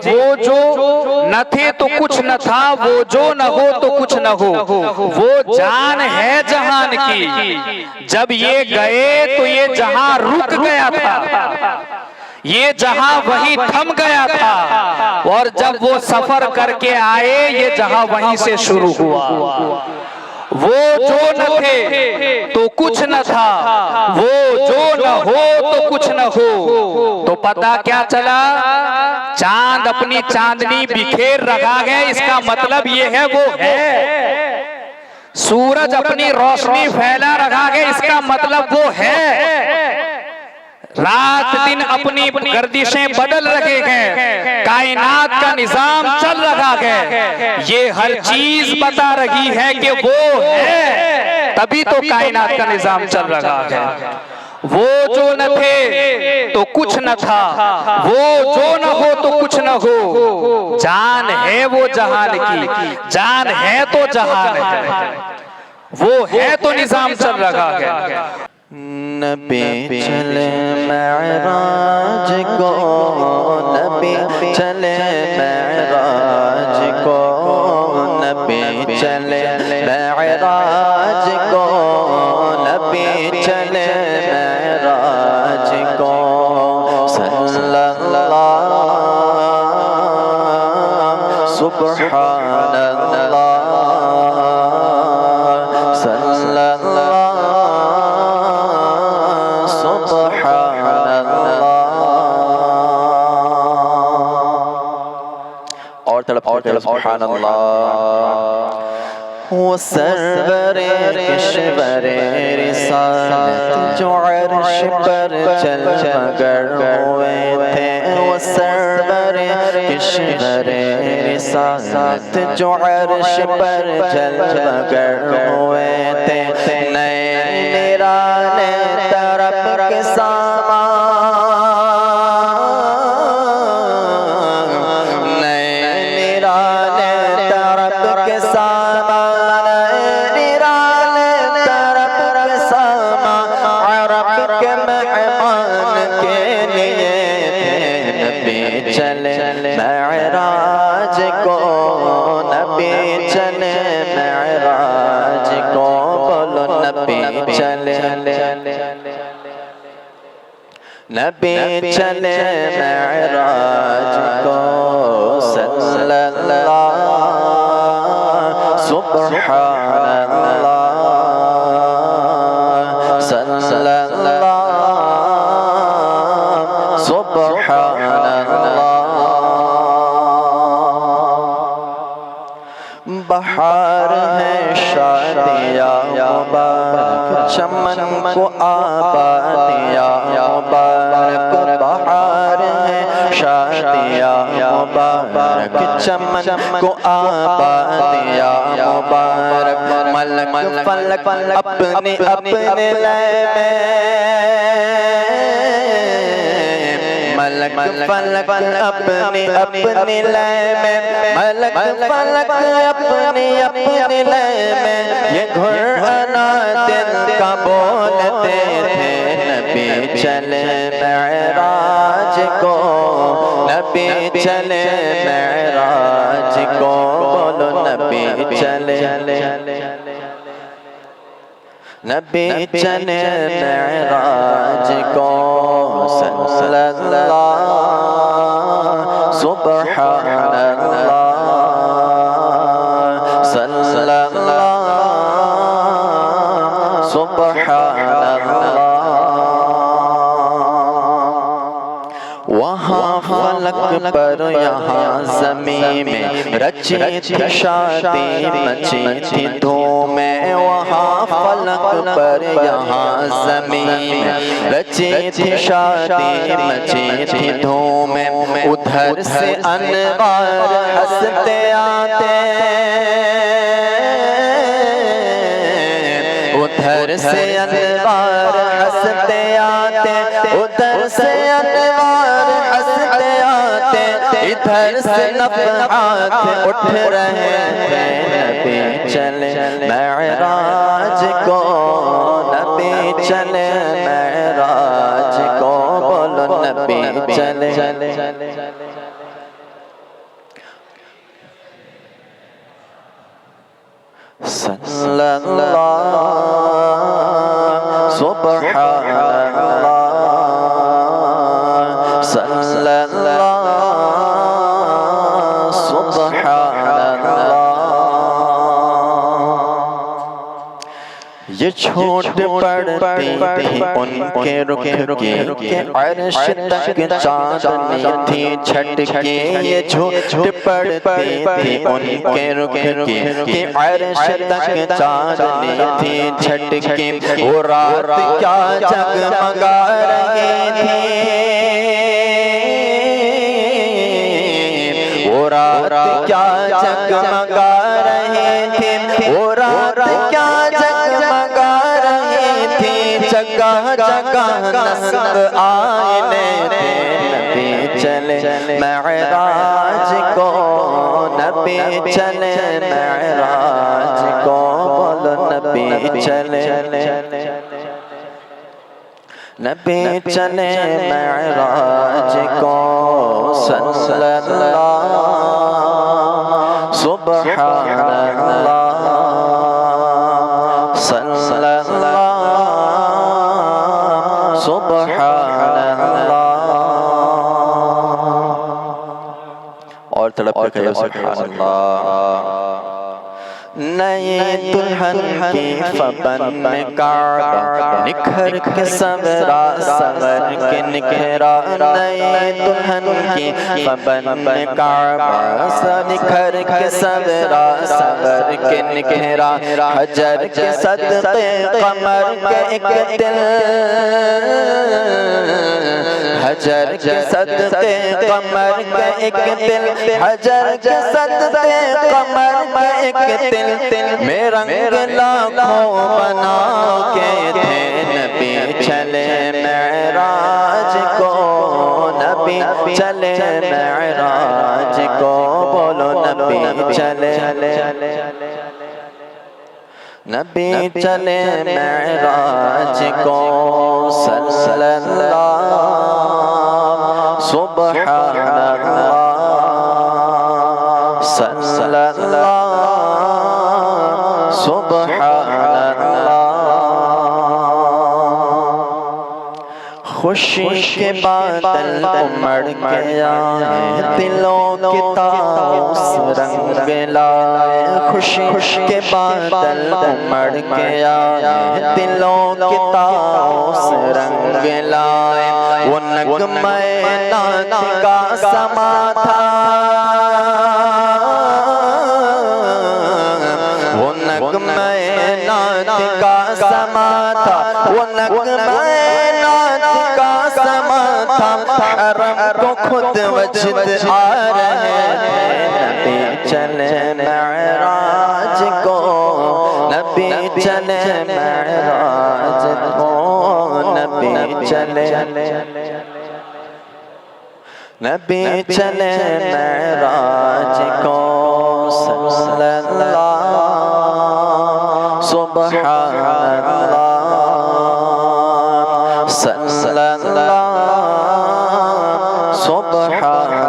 वो जो न थे तो कुछ न था, वो जो न हो तो कुछ न हो, वो जान है जहान की। जब ये गए तो ये जहां रुक गया था, ये जहां वहीं थम गया था, और जब वो सफर करके आए ये जहां वहीं से शुरू हुआ। वो जो न थे तो कुछ न था, वो जो न हो तो कुछ न हो। तो पता क्या चला, चांद अपनी चांदनी बिखेर रखा है, इसका मतलब ये है वो है। सूरज अपनी रोशनी फैला रखा है, इसका मतलब वो है। रात दिन अपनी गर्दिशें बदल रहे हैं, कायनात का निजाम चल रहा है, ये हर चीज बता रही है कि वो है, तभी तो कायनात का निजाम चल रहा है। वो जो न थे तो कुछ न था, वो जो न हो तो कुछ न हो, जान है वो जहान की, जान है तो जहान है, वो है तो निजाम चल रहा है। नबी चले मेराज को, नबी चले मेराज को, नबी चले मेराज को, नबी चले मेराज को, सल्लल्लाहु सुब्हानल्लाह, सुब्हानल्लाह। वो सरवरे किश्वरे रिसालत जो अर्श पर चल मगर हुए थे, वो सरवरे किश्वरे रिसालत जो अर्श पर चल मगर हुए थे, नए निराले तरफ के सामा, चले मेराज को, नबी चले मेराज को, बोलो नबी चले, नबी चले मेराज को, सल्लल्लाहु सुब्हानल्लाह, सल्लल्लाहु सुब्हानल्लाह। बहार है शादियाँ मुबारक, चमन को आबादियाँ मुबारक, बहार है शादियाँ मुबारक, चमन को आबादियाँ मुबारक, मलक फलक अपने अपने लय में, मलक फलक अपने अपने लय में, मलक फलक अपने अपने लय में, ये घुराना दिल का बोलते थे, नबी चले मेराज को, नबी चले मेराज को, बोलो नबी चले, नबी चले मेराज को, सल्लल्लाहु सुब्हानल्लाह, सल्लल्लाहु सुब्हानल्लाह। वहाँ फलक पर यहाँ ज़मीं में रची थी शादी, मची थी धूम में, वहाँ फलक पर यहाँ ज़मीं में रची थी शादी, मची थी धूम में, उधर से अनवार हंसते आते, उधर से अनवार हंसते आते, उधर से अनवार हंसते आते, इधर से नफ़हात उठ रहे थे, नबी चले मेराज को, नबी चले मेराज को, बोलो नबी चले, सल्लल्लाहु सुब्हानल्लाह सल्लल्लाहु सुब्हानल्लाह। ये छोट पड़ती थी उनके रुख के अर्श तक चांदनी थी छटके। ये छोट पड़ती थी उनके रुख के अर्श तक चांदनी थी छटके। वो रात क्या जगमगा रही थी, वो रात क्या जगमगा रही थी, वो रात क्या जगमगा रही थी। जगह जगह नज़र आईने थे, नबी चले मेराज को, नबी चले मेराज को, बोलो नबी चले, नबी चले मेराज को। सल्लल्लाहु सुब्हानल्लाह सल्लल्लाहु सुब्हानल्लाह। और तड़प के कहिए सुब्हानल्लाह। नए दुल्हन की फबन में काबा निखर के सवरा सवर के निखरा। नए दुल्हन की फबन में काबा निखर के सवरा सवर के निखरा। हजर के सदक़े कमर के एक दिल, हजर के सदक़े कमर के एक दिल, हजर के सदक़े कमर के एक दिल में रंग लाखों बना के थे। नबी चले मेराज को, नबी चले मेराज को, बोलो नबी चले, नबी चले मेराज को। सल्लल्लाहु सुब्हानल्लाह सल्लल्लाहु सुब्हानल्लाह। खुशी के बादल उमड़ के आए, दिलों के ताउस रंग लाए। खुशी के बादल उमड़ के आए, दिलों के ताउस रंग लाए। वो नगमे नात का समा था, वो नगमे नात का समा था, वो नगमे नात का समा था। हरम को खुद वजद आ रहे थे। नबी चले मेराज को, नबी चले मेराज को, नबी चले, नबी चले मेराज को। सल्लल्लाहु सुब्हानल्लाह सल्लल्लाहु सुब्हानल्लाह।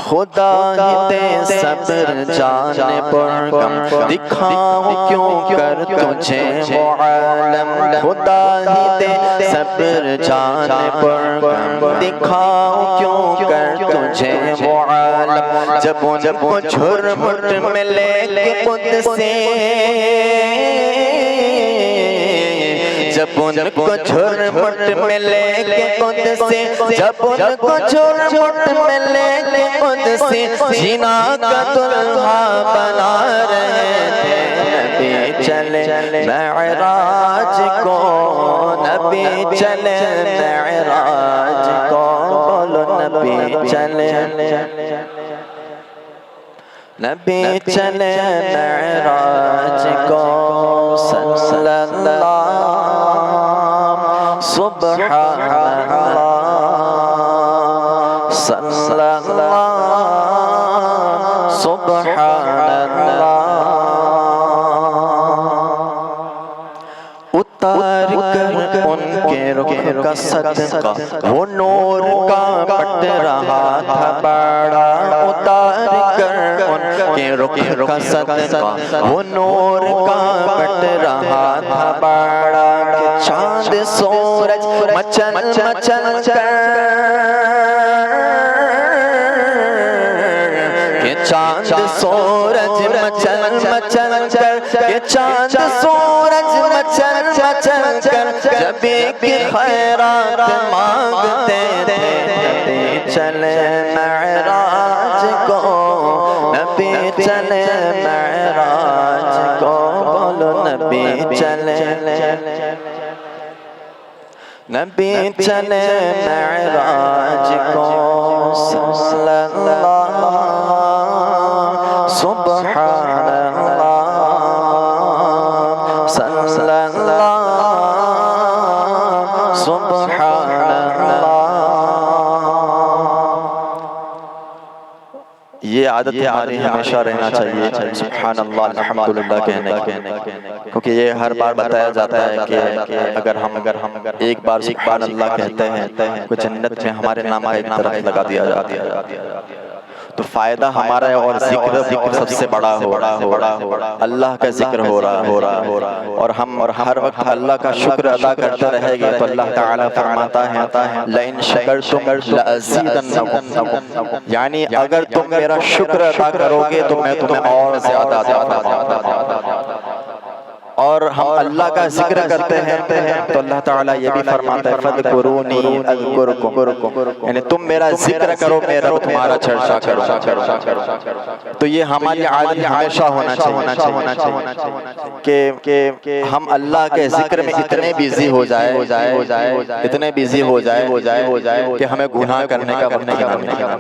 खुदा ही दे सब्र जाने पुरगम, दिखाऊं क्यों कर तुझे वो आलम। खुदा ही दे सब्र जाने पुरगम, दिखाऊं क्यों कर तुझे वो आलम। जब उनको झुरमुट मिले के कुदसे, जब उनको झुरमुट मिले के कुदसे, जब उनको झुरमुट मिले के कुदसे, जीना का दुल्हा बना रहे थे। नबी चले मेराज को, नबी चले मेराज को, बोलो नबी चले, नबी चले मेराज को। सल्लल्लाहु सुब्हानल्लाह सल्लल्लाहु सुब्हानल्लाह। उतार कर उनके रुख का सदका, वो नूर का पट रहा था बड़ा। उतार कर उनके रुख का सदका वो नूर का कट रहा था बाड़ा के चांद सूरज मचल मचल कर के चांद सूरज मचल मचल कर के चांद सूरज मचल मचल कर जब एक खैरात मांगते थे नबी चले मेराज को नबी चले मेराज को बोलो नबी चले नबी चले मेराज को सल्लल्लाहु सुब्हानल्लाह सल्लल्लाहु सुब्हानल्लाह। ये आदत हमारी हमेशा रहना चाहिए सुब्हानल्लाह अल्हम्दुलिल्लाह कहने की, क्योंकि ये हर बार बताया जाता है कि अगर हम एक बार सुब्हानल्लाह कहते हैं तो जन्नत में हमारे नाम का एक दरख्त लगा दिया जाता है। तो फायदा हमारा है और जिक्र सबसे बड़ा हो रहा अल्लाह का जिक्र हो रहा और हम हर वक्त अल्लाह का शुक्र अदा करते रहेंगे तो अल्लाह ताला फरमाता है लइन शकरतुम लअज़ीदन्नकुम, यानी अगर तुम मेरा शुक्र अदा करोगे तो मैं तुम्हें और ज्यादा अता फरमाऊंगा। और हम अल्लाह का जिक्र करते हैं तो अल्लाह ताला ये भी फरमाता है फज़कुरूनी अज़कुरुकुम, यानी तुम मेरा जिक्र करो मैं रब तुम्हारा चर्चा करो। तो ये हमारी आदत हमेशा होना चाहिए कि हम अल्लाह के जिक्र में इतने बिजी हो जाए इतने बिजी हो जाए कि हमें गुनाह करने का वक्त नहीं मिलेगा।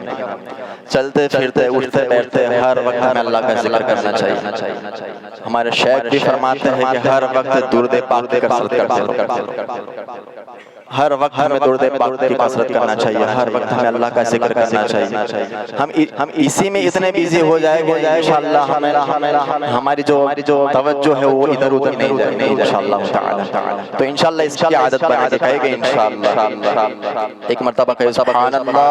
चलते फिरते उठते बैठते हर वक्त हमें अल्लाह का जिक्र करना चाहिए। हमारे शेख भी फरमाते हैं कि हर वक्त दुरूद पाक की कसरत करते रहो, हर वक्त हमें दुरूद पाक की कसरत करना चाहिए, हर वक्त हमें अल्लाह का जिक्र करना चाहिए। हम इसी में इतने बिजी हो जाएंगे इंशाअल्लाह हमारी जो तवज्जो है वो इधर उधर नहीं जाएगी इंशाअल्लाह ताला। तो इंशाअल्लाह इसकी आदत बना दिखाएंगे इंशाअल्लाह। एक मर्तबा कहिए सुभानअल्लाह।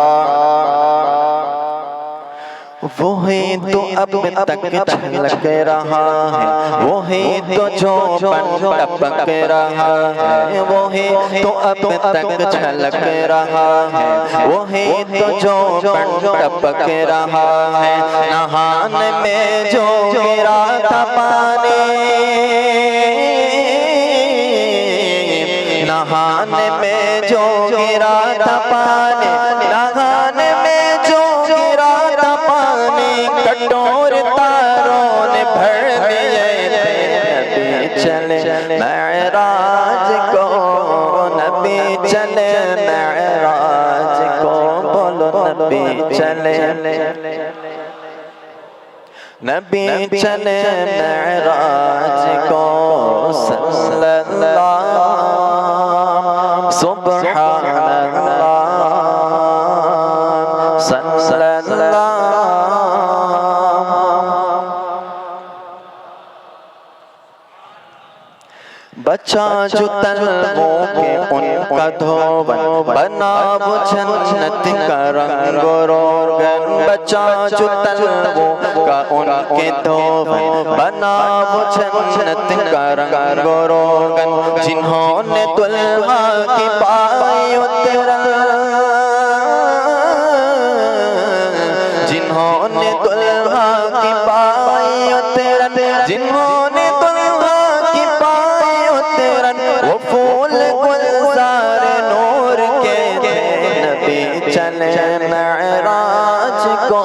वो है तो अब तक छलक रहा है, वो है तो जो टपक रहा है, वो है तो अब तक छलक रहा है, वो है तो जो टपक रहा है। नहाने में जो गिरा था पानी, नहाने में जो गिरा था पानी, नहाने में जो गिरा था पानी, कटोर तारों ने भर दिए थे। नबी चले मेराज को, नबी चले मेराज को, बोलो नबी चले नबी चले मेराज को सल्लल्लाहु सुब्हानल्लाह सल्लल्लाहु। बचा जो तलवों के उनका धोवन, बना वो जन्नत का रंग रोगन। बचा जो तलवों का उनके धोवन, बना वो जन्नत का रंग रोगन। जिन्होंने दुल्हा की पाई उतरन, जिन्होंने दुल्हा की पाई उतरन, जिन्होंने वो फूल गुलजार नूर के थे। नबी चले मेराज को,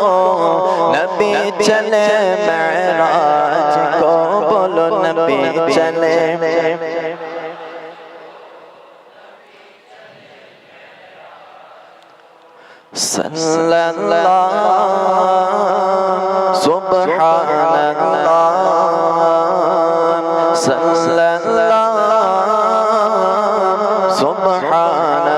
नबी चले मेराज को, बोलो नबी चले सल्लल्लाहु सुब्हानल्लाह सल्लल्लाहु सुब्हानल्लाह।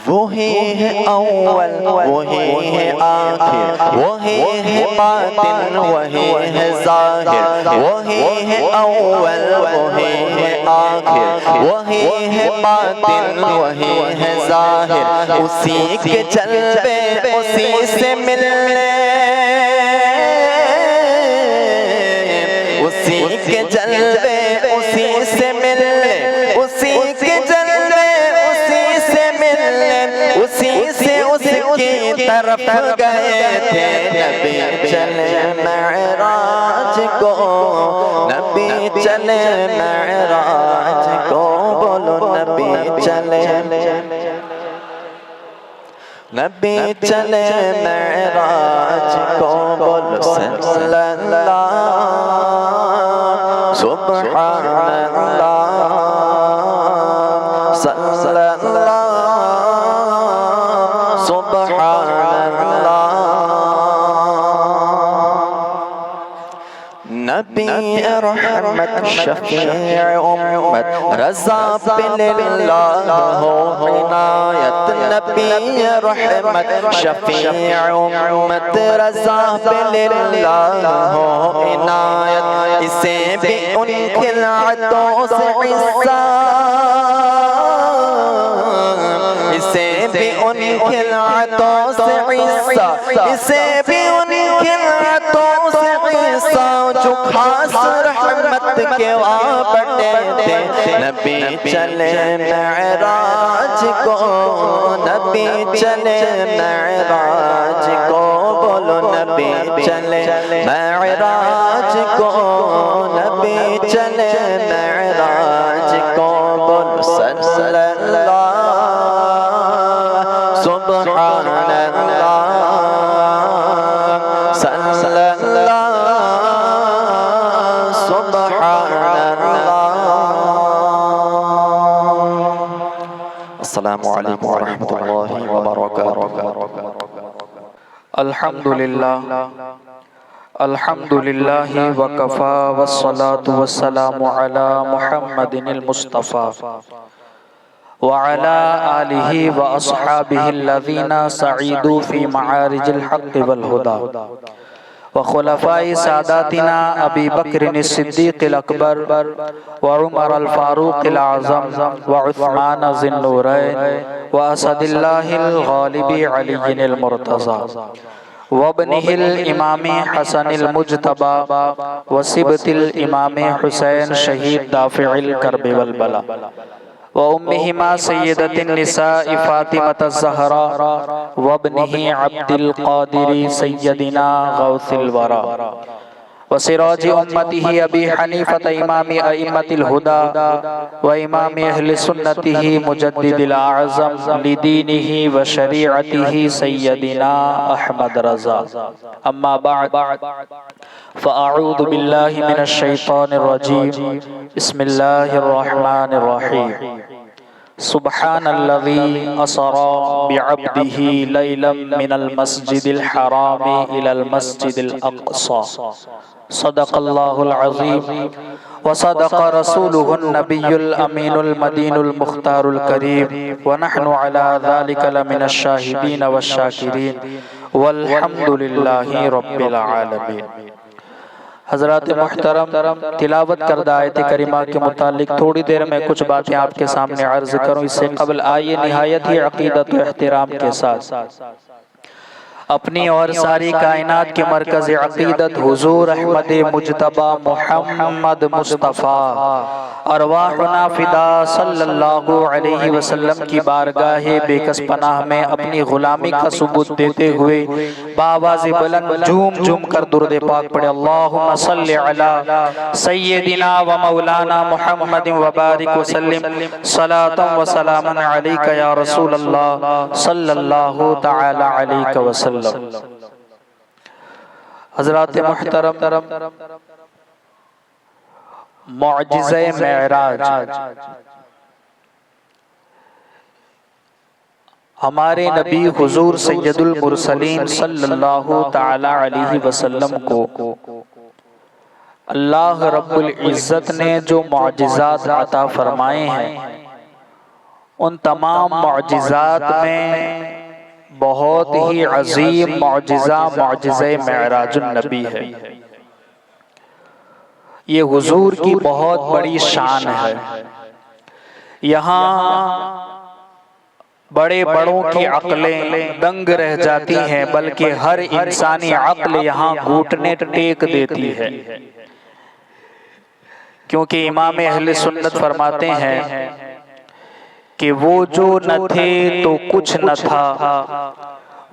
वो वही है अव्वल वही है आखिर, वही है बातिन वही है ज़ाहिर, वही है अव्वल वही है आखिर, वही है बातिन वही है ज़ाहिर। उसी के जलवे उसी से मिलने, उसी के जलवे उसी से मिलने, उसी के जलवे उसी से मिलने, उसी से उसकी तरफ गए थे। नबी चले मेराज को, नबी चले मेराज को, बोलो नबी चले, नबी चले मेराज को, बोलो सल्लल्लाह सुब्हानल्लाह सल्लल्लाह सुब्हानल्लाह। नबी रहमत शफीअ उम्मत रज़ा बिल्लाह हो इनायत। नबी रहमत शफीअ उम्मत रज़ा बिल्लाह हो इनायत। इसे भी उन खिलातों से हिस्सा, इसे भी उन खिलातों से हिस्सा, इसे भी उन खिलातों से हिस्सा जो खास रहमत के वापटे थे। नबी चले मेराज को, नबी चले मेराज को, बोलो नबी चले मेराज को, नबी चले मेराज को, बोलो सल्लल्लाह सुब्हानल्लाह सल्लल्लाह सुब्हानल्लाह। अस्सलामु अलैकुम व रहमतुल्लाहि व बरकातुहू। अल्हम्दुलिल्लाह अल्हम्दुलिल्लाहि व कफ़ा वस्सलातु वस्सलामु अला मुहम्मदिनिल मुस्तफ़ा व अला आलिहि व अस्हाबिहि अल्लज़ीना सईदू फ़ी मआरिजिल हक़्क़ि वल हुदा व खुलफ़ाए सादातिना अबी बकर सिद्दीक़िल अकबर व उमर अल फ़ारूक़िल आज़म व उस्मान ज़िन्नूरैन व असदिल्लाहिल गालिबि अलीय्यिल मुर्तज़ा व इब्निहिल इमामी हसनिल मुज्तबा व सिबतिल इमामी हुसैन शहीद दाफ़िइल कर्ब वल बला व उम्मिहिमा सय्यदतिन निसाइ फ़ातिमत ज़हरा व इब्निहि अब्दिल क़ादिर सय्यदिना गौसिल वरा व सिराज उम्मतिहि अबी हनीफ़त इमामी अइम्मतिल हुदा व इमामी अहले सुन्नतिहि मुजद्दिदिल आज़म लिदीनिहि व शरीअतिहि सय्यदिना अहमद रज़ा। अम्मा बअद फ़अऊज़ु बिल्लाहि मिनश शैतानिर रजीम। बिस्मिल्लाहिर रहमानिर रहीम। सुब्हानल्लज़ी असरा बिअब्दिही लैलन मिनल मस्जिदिल हराम इलल मस्जिदिल अक़सा। सदक़ल्लाहुल अज़ीम व सदक़ रसूलुहुन नबियुल अमीनुल मदीनुल मुख्तारुल करीम व नहनु अला ज़ालिका लमिनश शाहिदीन वश शाकिरीन वल्हम्दुलिल्लाहि रब्बिल आलमीन। हज़रात मुहतरम, तिलावत करदा आयत करीमा के मुतालिक थोड़ी देर में कुछ बातें आपके सामने अर्ज करूं। इससे कबल आइए निहायत ही अक़ीदत व एहतिराम के साथ अपनी और सारी कायनात के मरकज़ अक़ीदत हुज़ूर अहमद मुज्तबा मुहम्मद मुस्तफ़ा अरवाहुना फ़िदा सल्लल्लाहु अलैहि वसल्लम की बारगाह बेकस पनाह में अपनी ग़ुलामी का सबूत देते हुए बावाज़ बुलंद झूम झूम कर दुरूद पाक पढ़े। अल्लाहुम्मा सल्लि अला सय्यदिना व मौलाना मुहम्मद व बारिक व सल्लिम सलातन व सलामन अलैका या रसूल अल्लाह सल्लल्लाहु तआला अलैहि वसल्लम। हज़रात मुहतरम, मुअजिज़े मेराज हमारे नबी हुजूर सैयदुल मुरसलीन सल्लल्लाहु तआला अलैहि वसल्लम को अल्लाह रब्बुल इज़्ज़त ने जो मुअजिज़ात अता फरमाए हैं उन तमाम मौजिज़ात में बहुत ही अजीम मौजिज़ा मौजिज़े मेराजुन नबी है। ये हुजूर की बहुत बड़ी शान है। यहाँ बड़े बड़ों की अक्लें दंग रह जाती हैं, बल्कि हर इंसानी अक्ल यहाँ घुटने टेक देती है। क्योंकि इमाम अहले सुन्नत फरमाते हैं कि वो जो न थे तो कुछ न था,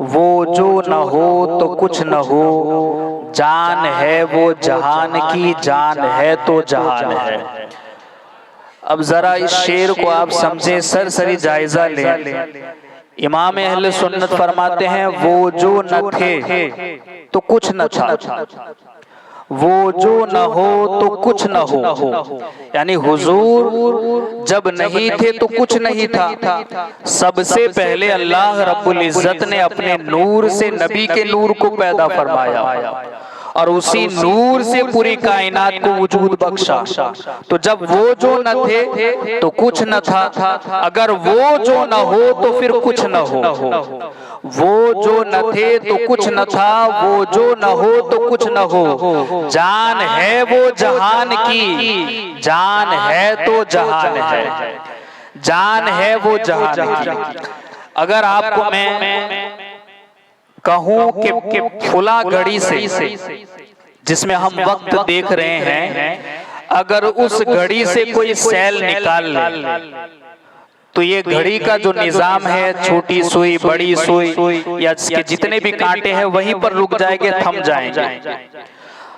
वो जो न हो तो कुछ न हो, जान है वो जहान की, जान है तो जहान है। अब जरा इस शेर को आप समझे, सरसरी जायजा लें। इमाम अहले सुन्नत फरमाते हैं वो जो न थे तो कुछ न था, वो जो न हो तो कुछ न हो। यानी हुजूर जब नहीं थे तो कुछ नहीं था। सबसे पहले अल्लाह रब्बुल इज्जत ने अपने नूर से नबी के नूर को पैदा फरमाया और उसी नूर से पूरी कायनात को वजूद बख्शा। तो जब वो जो न थे तो कुछ न था, अगर वो जो न हो तो फिर कुछ न हो। वो जो न थे तो कुछ न था, वो जो न हो तो कुछ न हो, जान है वो जहान की, जान है तो जहान है, जान है वो जहान की। अगर आपको मैं कहूं कि फुला घड़ी से जिसमें हम वक्त देख रहे हैं, अगर उस घड़ी से कोई सेल निकाल ले तो ये घड़ी का जो निजाम है, छोटी सुई बड़ी सुई या इसके जितने भी कांटे हैं वहीं पर रुक जाएंगे, थम जाएंगे।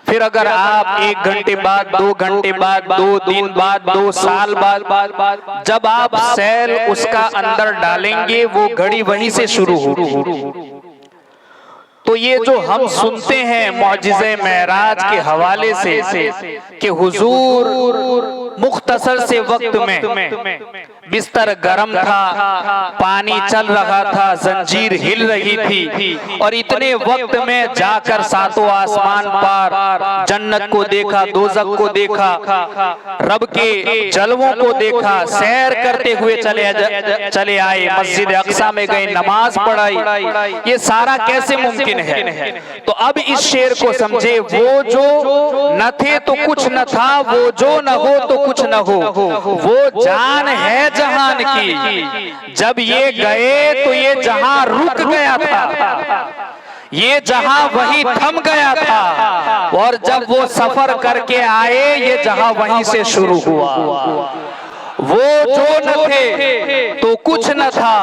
फिर अगर आप 1 घंटे बाद, 2 घंटे बाद, 2 दिन बाद, 2 साल बाद जब आप सेल उसका अंदर डालेंगे, वो घड़ी वहीं से शुरू होगी। तो ये जो हम सुनते हैं मौजिज़े मेराज के हवाले से कि हुजूर मुख्तसर से वक्त में बिस्तर गर्म था, पानी चल रहा था, जंजीर हिल रही थी और इतने वक्त में जाकर सातों आसमान पार जन्नत को देखा, दोज़ख को देखा, रब के जलवों को देखा, सैर करते हुए चले आए, मस्जिद अक्सा में गए, नमाज पढ़ाई। ये सारा कैसे मुमकिन है? तो अब इस शेर को समझे, वो जो न थे तो कुछ न था, वो जो न हो तो कुछ न हो, वो जान है जहान की, जब ये गए तो ये जहां रुक गया था, ये जहां वहीं थम गया था, और जब वो सफर करके आए ये जहां वहीं से शुरू हुआ। वो जो न थे तो कुछ न था,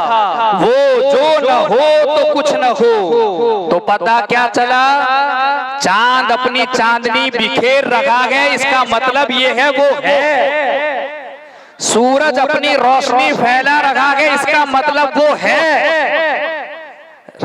वो जो न हो तो कुछ न हो। तो पता क्या चला? चांद अपनी चांदनी बिखेर रखा है, इसका मतलब ये है वो है। सूरज अपनी रोशनी फैला रखा है, इसका मतलब वो है।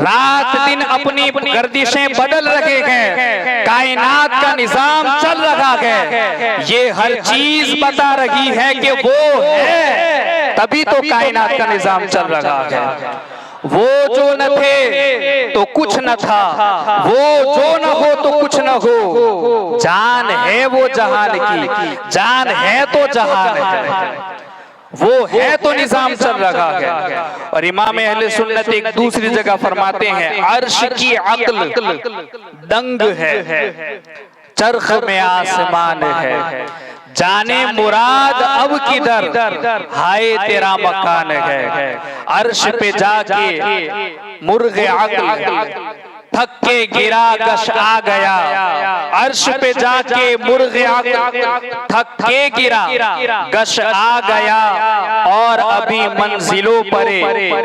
रात दिन अपनी गर्दिशें बदल रखे हैं, कायनात का निजाम चल रहा है, ये हर चीज बता रही है कि वो है, तभी तो कायनात का निजाम चल रहा है। वो जो न थे तो कुछ न था, वो जो न हो तो कुछ न हो, जान है वो जहान की, जान है तो जहान है, वो है तो निजाम चल रहा है। और इमाम अहले सुन्नत एक दूसरी जगह फरमाते हैं, अर्श की अक्ल दंग है, चरख में आसमान है, जाने मुराद अब किधर, हाय तेरा मकान है। अर्श पे जाके मुर्गे अक्ल थक के गिरा, गश आ गया, अर्श पे जाके मुर्गे थक के गिरा, गश आ गया, और अभी मंजिलों पर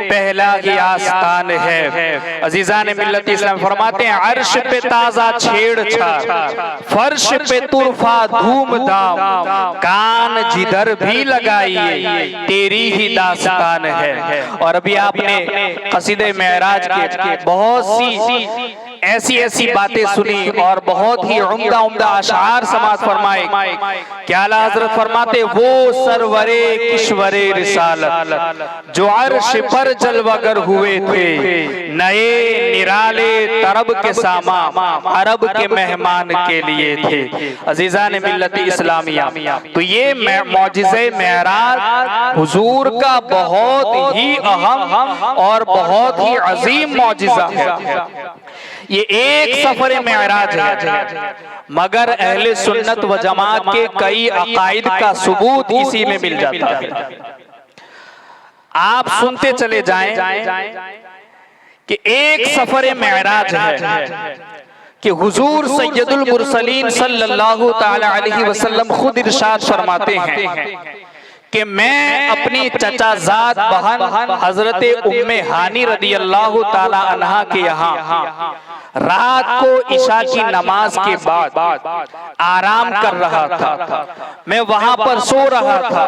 पहला ही आस्तान है। अजीजान मिल्लत इस्लाम फरमाते हैं, अर्श पे ताजा छेड़छाड़, फर्श पे तुरफा धूमधाम, कान जिधर भी लगाइए तेरी ही दास्तान है। और अभी आपने कसीदे मेराज के बहुत सी ऐसी ऐसी बातें सुनी और बहुत ही उम्दा उम्दा अशार समाज फरमाए। क्या आला हजरत फरमाते, वो सरवरे किश्वरे रिसालत जो अर्श पर जलवागर हुए थे, नए निराले तरब के सामा अरब के मेहमान के लिए थे। अजीजान मिल्लत इस्लामिया, तो ये मौजिज़े मेराज हुजूर का बहुत ही अहम और बहुत ही अजीम मौजिज़ा है। ये एक सफर मेराज है, मगर अहले सुन्नत व जमात के कई अकायद का सबूत इसी में मिल जाता है। आप सुनते चले जाएं कि एक सफर मेराज है कि हुजूर सैयदुल मुरसलीन सल्लल्लाहु ताला अलैहि वसल्लम खुद इरशाद फरमाते हैं कि मैं अपनी चचाजाद बहन हजरत उम्मे हानी रदी अल्लाह ताला अन्हा के यहाँ रात को इशा की नमाज के बाद आराम कर रहा था। मैं वहां पर सो रहा था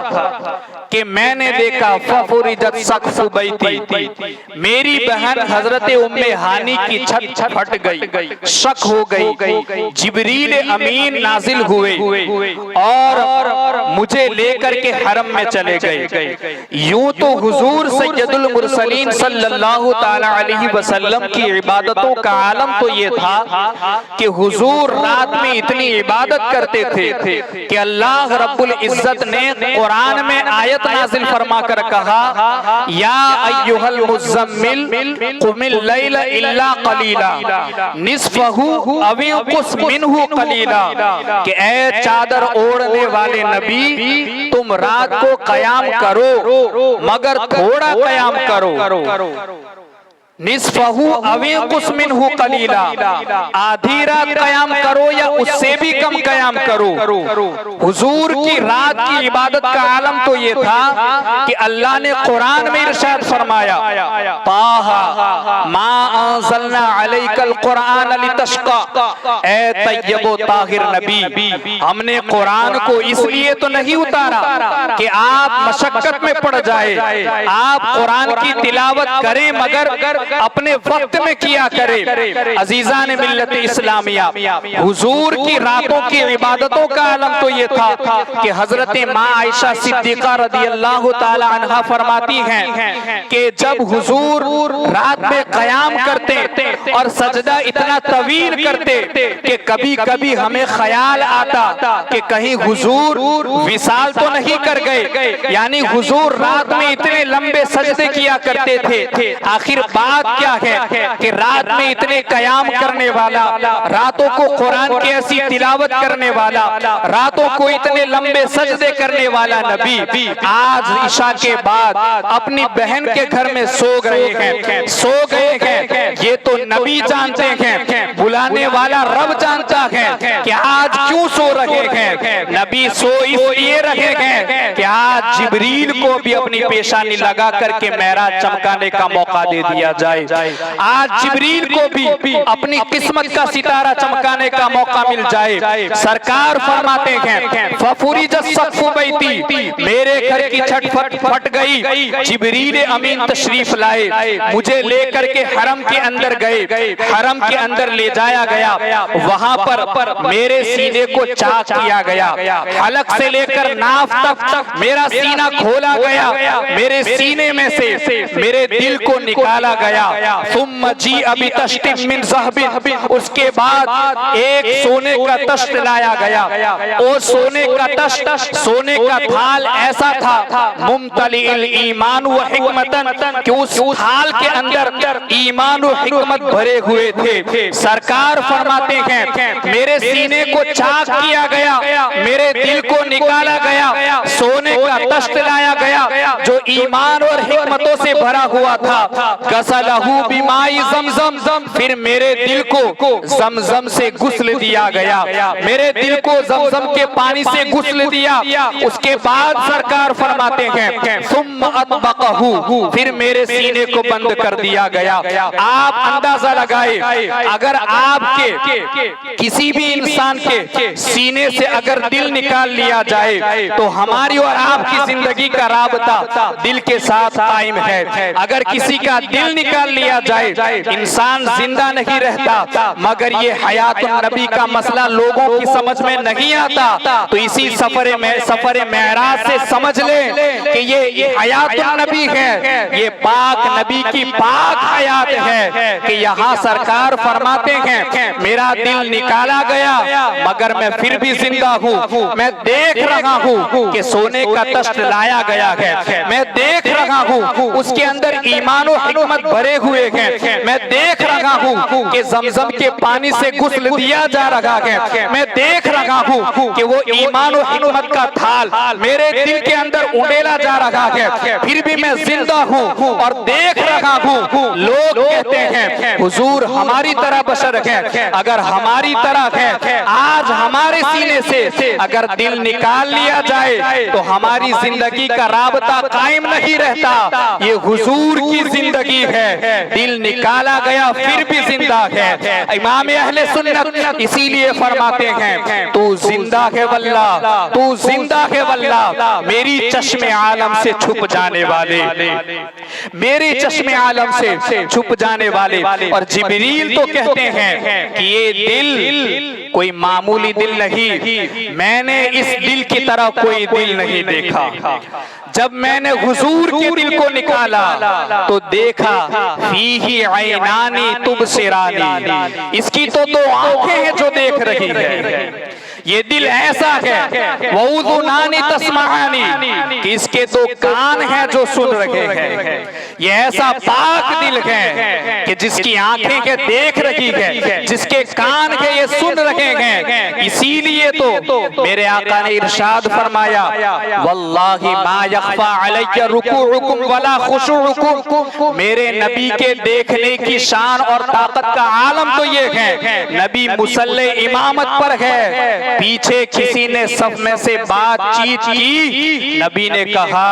कि मैंने देखा फफुरिजत सक़्फ़ु बैती, मेरी बहन हजरत उम्मे हानी की छत फट गई, शक हो गई। जिब्रील अमीन नाजिल हुए और मुझे लेकर के हरम में चले गए। यूं तो हुजूर सैयदुल मुरसलीन सल्लल्लाहु ताला अलैहि वसल्लम की इबादतों का आलम तो ये था कि हुजूर रात में इतनी इबादत करते थे कि अल्लाह रब्बुल इज्जत ने कुरान में आयत नाजिल फरमा कर कहा, या अय्युहल मुज़्ज़म्मिल कुमिल लैला इल्ला कलीला निस्फहु अव इंकुस मिनहु कलीला, कि ए चादर ओढ़ने वाले नबी, तुम रात को कयाम करो मगर थोड़ा कयाम करो। निस्फहु अव इंकुस मिनहु कलीला, आधी रात कयाम करो या उससे भी कम कयाम करो। हुजूर की रात की इबादत का आलम तो ये था कि अल्लाह ने कुरान में इरशाद फरमाया, ताहा मा अंज़लना अलैकल कुरान लितश्का, ए तय्यब व ताहिर नबी, हमने कुरान को इसलिए तो नहीं उतारा कि आप मशक्कत में पड़ जाए, आप कुरान की तिलावत करें मगर अपने वक्त में किया करे। अजीजान मिल्लत इस्लामिया, हुजूर की रातों की इबादतों का आलम तो ये था कि हजरत माँ आयशा सिद्दीक़ा रदी अल्लाह ताला अन्हा फरमाती हैं कि जब हुजूर रात में कयाम करते और सजदा इतना तवील करते कि कभी कभी हमें ख्याल आता कि कहीं हुजूर विसाल तो नहीं कर गए, यानी हुजूर रात में इतने लंबे सजदे किया करते थे। आखिर बात क्या है कि रात में इतने कयाम करने वाला, रातों को कुरान की ऐसी तिलावत करने वाला, रातों को इतने लंबे सजदे करने वाला नबी आज इशा के बाद अपनी बहन के घर में सो गए हैं। ये तो नबी जानते हैं, बुलाने वाला रब जानता है कि आज क्यों सो रहे हैं। नबी सो इसलिए रहे हैं कि आज जिब्रील को भी अपनी पेशानी लगा करके मेराज चमकाने का मौका दे दिया जाए। आज जिब्रील को भी अपनी किस्मत का सितारा चमकाने का मौका मिल जाए। सरकार फरमाते हैं, फफुरिजत सक़्फ़ु बैती, मेरे घर की छत फट गई, जिब्रील अमीन तशरीफ लाए, मुझे लेकर के हरम के अंदर गए। हरम के अंदर ले जाया गया, वहां पर मेरे सीने को चाक किया गया, हलक से लेकर नाफ तक मेरा सीना खोला गया, मेरे सीने में से मेरे दिल को निकाला गया। सुम्मा जी अभी तश्तिम मिन ज़हबी, उसके बाद एक सोने का तश्त लाया गया। और सोने का तश्त, सोने का थाल ऐसा था मुमतलिल ईमान व हिकमतन, कि उस थाल के अंदर ईमान व हिकमत भरे हुए थे। सरकार फरमाते हैं, मेरे सीने को चाक किया गया, मेरे दिल को निकाला गया, सोने का तश्त लाया गया जो ईमान और हिकमतों से भरा हुआ था। गसलहू बिमाई ज़मज़म, फिर मेरे दिल को ज़मज़म से गुस्ल दिया गया, मेरे दिल को ज़मज़म के पानी से गुस्ल दिया। उसके बाद सरकार फरमाते हैं, सुम्मा अतबक़हू, फिर मेरे सीने को बंद कर दिया गया। आप अंदाजा लगाए, अगर आपके किसी भी इंसान के सीने से अगर दिल निकाल लिया जाए तो हमारी और आपकी जिंदगी का राबता दिल के साथ कायम है। अगर किसी का दिल निकाल लिया जाए, इंसान जिंदा नहीं रहता। मगर ये हयातुन नबी का मसला लोगों की समझ में नहीं आता। तो इसी सफर मेराज से समझ ले कि ये हयातुन नबी है, ये पाक नबी की पाक हयात है कि यहाँ सरकार फरमाते हैं मेरा दिल निकाला गया मगर मैं फिर भी जिंदा हूँ। मैं देख रहा हूँ कि सोने का तख्त लाया गया है, मैं देख रहा हूँ उसके अंदर ईमान और हिकमत भरे हुए हैं, मैं देख रहा हूँ कि जमजम के पानी से गुस्ल दिया जा रहा है, मैं देख रहा हूँ कि वो ईमान और हिकमत का थाल मेरे दिल के अंदर उंडेला जा रहा है, फिर भी मैं जिंदा हूँ और देख रहा हूँ। लोग कहते हैं हुजूर हमारी तरह बशर है, अगर हमारी तरह है आज हमारे सीने से अगर दिल निकाल लिया जाए तो हमारी जिंदगी का राबता कायम नहीं रहता। ये हुजूर की जिंदगी है, दिल निकाला गया फिर भी जिंदा है। इमाम अहले सुन्नत इसीलिए फरमाते हैं तू जिंदा है वल्लाह, तू जिंदा है वल्लाह, मेरी चश्मे आलम से छुप जाने वाले, मेरे चश्मे आलम से छुप जाने वाले। और जिब्रील तो कहते हैं कि ये दिल कोई मामूली दिल नहीं, मैंने इस दिल की तरह कोई दिल नहीं देखा। जब मैंने हुजूर के दिल को निकाला तो देखा फीही ऐनानी तुबसिरानी, इसकी तो दो आंखें हैं जो देख रही है। ये दिल ऐसा है वउज़ुनानी तस्मानी कि इसके दो कान हैं जो सुन रहे हैं। ये ऐसा पाक दिल है कि जिसकी आंखें के देख रही है, जिसके कान के ये सुन रहे हैं। इसीलिए तो मेरे आका ने इरशाद फरमाया वल्लाहि मा यख्फा अलैया रुकूउकुम वला खुशूउकुम, मेरे नबी के देखने की शान और ताकत का आलम तो ये है नबी मुसल्ले इमामत पर है, पीछे किसी ने सब में से बातचीत की, नबी ने कहा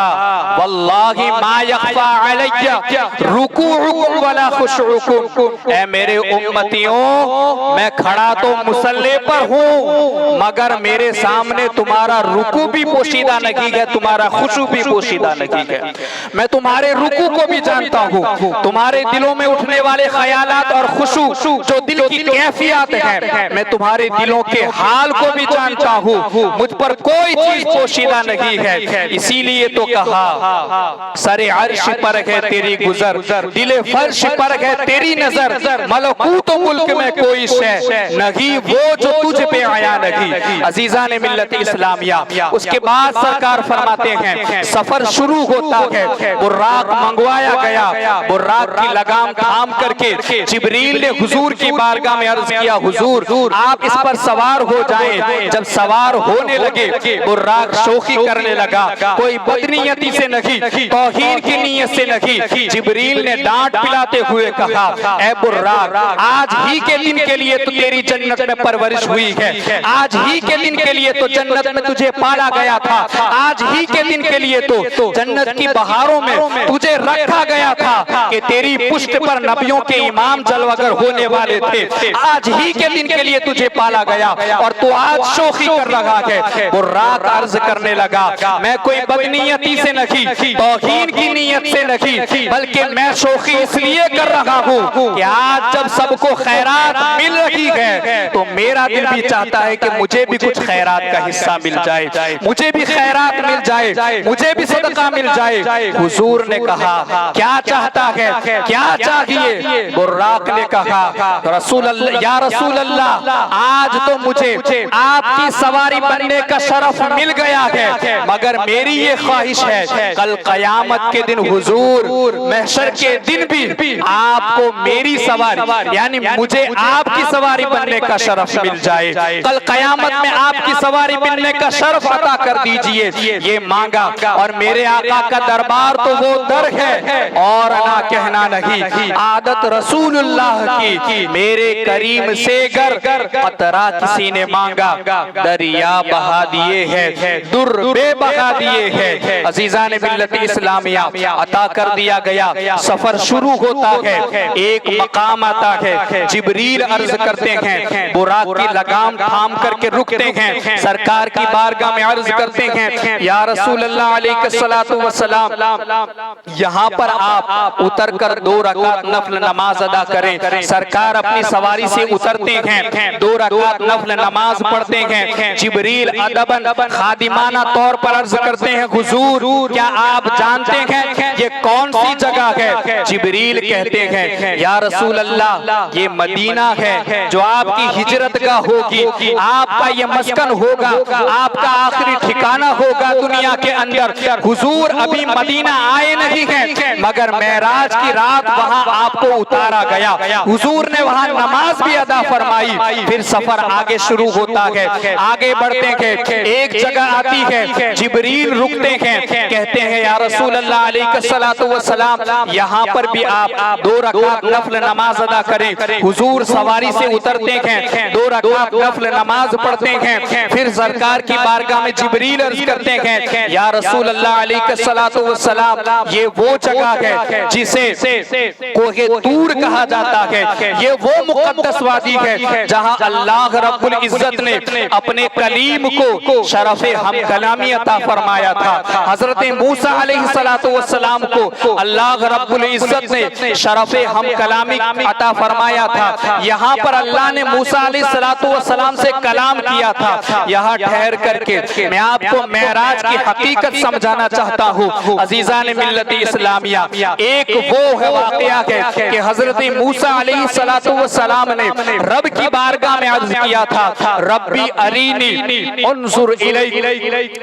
वल्लाहि मा यख्फा अलैया रुकूउकुम वला खुशूउकुम, ऐ मेरे उम्मतियों मैं खड़ा तो मुसल्ले पर हूँ मगर मेरे सामने तुम्हारा रुकू भी पोशीदा नहीं है, तुम्हारा खुशू भी पोशीदा नहीं है। मैं तुम्हारे रुकू को भी जानता हूँ, तुम्हारे दिलों में उठने वाले ख्यालात और खुशू जो दिल की कैफियत है, मैं तुम्हारे दिलों के हाल को भी जानता हूँ, मुझ पर कोई चीज पोशीदा नहीं है। इसीलिए तो कहा सरे अर्श पर है तेरी गुजर, दिले फर्श पर है तेरी नजर, मलकूत मुल्क में कोई शय नहीं वो जो तुझ पे आया नहीं। अजीजा ने मिल्लत इस्लामिया, उसके बाद सरकार फरमाते हैं सफर शुरू होता है, बुर्राक मंगवाया गया, बुर्राक की लगाम थाम करके जिब्रील ने हुजूर की बारगाह में अर्ज किया हुजूर आप इस पर सवार हो जाएं। जब सवार होने लगे बुर्राक शोखी करने लगा, कोई बदनीयती से नहीं, तौहीन की नीयत से नहीं। जिब्रील ने डांट पिलाते हुए कहा ऐ बुर्राक आज ही के दिन के लिए तो तेरी जन्नत में परवरिश हुई है, आज ही के दिन के लिए तो जन्नत में तुझे पाला गया था, आज ही के दिन के लिए तो जन्नत की बहारों में तुझे रखा गया था कि तेरी पुष्ट पर नबियों के इमाम जलवागर होने वाले थे, आज ही के दिन के लिए तुझे पाला गया और तू आज शोखी कर रहा है। बुर्राक अर्ज करने लगा मैं कोई बदनीयती से नहीं, तौहीन की नीयत से नहीं, बल्कि मैं शोखी इसलिए कर रहा हूँ कि आज जब सबको खैरात मिल रही है तो मेरा दिल भी चाहता है कि मुझे भी कुछ खैरात का हिस्सा मिल जाए, मुझे भी खैरात मिल जाए, मुझे भी सदका मिल जाए। हुजूर ने कहा क्या चाहता है, क्या चाहिए? बुर्राक ने कहा रसूल अल्लाह, या रसूल अल्लाह आज तो मुझे आपकी सवारी बनने का शरफ मिल गया है, मगर मेरी ये ख्वाहिश है कल कयामत के दिन हुजूर महशर के दिन भी आपको मेरी सवारी यानी मुझे आपकी सवारी बनने का शरफ मिल जाए, कल कयामत में आपकी सवारी बनने का शरफ अता कर दीजिए। ये मांगा और मेरे आका का दरबार तो वो दर है और ना कहना नहीं, आदत रसूलुल्लाह की मेरे करीम से गर कतरा किसी ने मांगा गंगा दरिया बहा दिए हैं, दुर्बे बहा दिए हैं। अजीजान मिल्लत इस्लामिया, अता कर दिया गया। सफर शुरू होता है, एक मकाम आता है, जिब्रील अर्ज करते हैं, बुराक की लगाम थाम करके रुकते हैं, सरकार की बारगाह में अर्ज करते हैं, या रसूल अल्लाह अलैहिस्सलातु वस्सलाम, यहाँ पर आप उतर कर 2 रकात नफल नमाज अदा करें। सरकार अपनी सवारी से उतरते हैं, 2 रकात नफल नमाज पढ़ते हैं। जिब्रील अदबन खादिमाना तौर पर अर्ज करते हैं, हुजूर क्या आप जानते हैं ये कौन सी जगह है? जिब्रील कहते हैं, या रसूल अल्लाह ये मदीना है जो आपकी हिजरत का होगी, आपका ये मस्कन होगा, आपका आखिरी ठिकाना होगा दुनिया के अंदर। हुजूर अभी मदीना आए नहीं हैं, मगर मेराज की रात वहां आपको उतारा गया, हुजूर ने वहां नमाज भी अदा फरमाई। फिर सफर आगे शुरू होता है, आगे बढ़ते हैं, एक जगह आती है, जिब्रील रुकते हैं, कहते हैं, या रसूल अल्लाह अलैहिस्सलातु वस्सलाम, यहाँ पर भी आप 2 रकात नफल नमाज अदा करें। हुजूर सवारी से उतरते हैं, 2 रकात नफल नमाज पढ़ते हैं। फिर सरकार की बारगाह में जिब्रील अर्ज करते हैं, या रसूल अल्लाह अलैहिस्सलातु वस्सलाम, ये वो जगह है जिसे कोहे तूर कहा जाता है, ये वो मुकद्दस वादी है जहां अल्लाह रब्बुल इज्जत ने अपने कलीम को शरफ़े हम कलामी अता फरमाया था। हजरत मूसा अलैहिस्सलातु वस्सलाम को अल्लाह रब्बुल इज्जत ने शरफ़े हम कलामी अता फरमाया था। यहाँ पर अल्लाह ने मूसा अलैहिस्सलातु वस्सलाम से कलाम किया था। यहाँ ठहर करके मैं आपको मेराज की हकीकत समझाना चाहता हूँ। अजीज़ान मिल्लत इस्लामिया, एक वो है वाक़या है कि हजरत मूसा अलैहिस्सलातु वस्सलाम ने रब की बारगाह में अर्ज किया था, रब्बी अरीनी उन्जुर इलैक,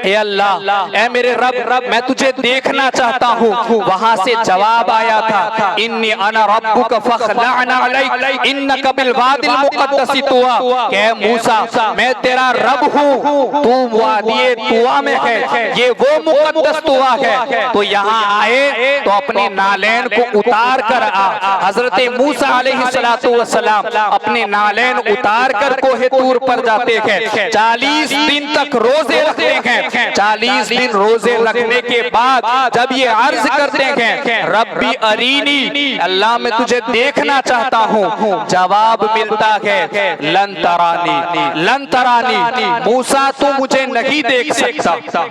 ए अल्लाह, ए मेरे रब, मैं तुझे देखना चाहता हूँ। वहां से जवाब आया था, इन्नी अना रब्बुका फखलअना अलैक इन्नका बिल वादिल मुक़द्दस तुवा, के मूसा मैं तेरा रब हूँ, तू वादी तुवा में है, ये वो मुक़द्दस तुवा है, तो यहाँ आए तो अपने नालैन को उतार कर आ। हजरत मूसा अलैहिस्सलातु वस्सलाम अपने नालैन उतार कर कोहे तूर पर जाते हैं। 40 दिन तक रोजे रखते हैं। 40 दिन रोजे रखने के बाद जब ये अर्ज करते हैं, रब्बी अरीनी, अल्लाह मैं तुझे देखना चाहता हूँ, जवाब मिलता है, लन तरानी, लन तरानी, मूसा तू मुझे नहीं देख सकता,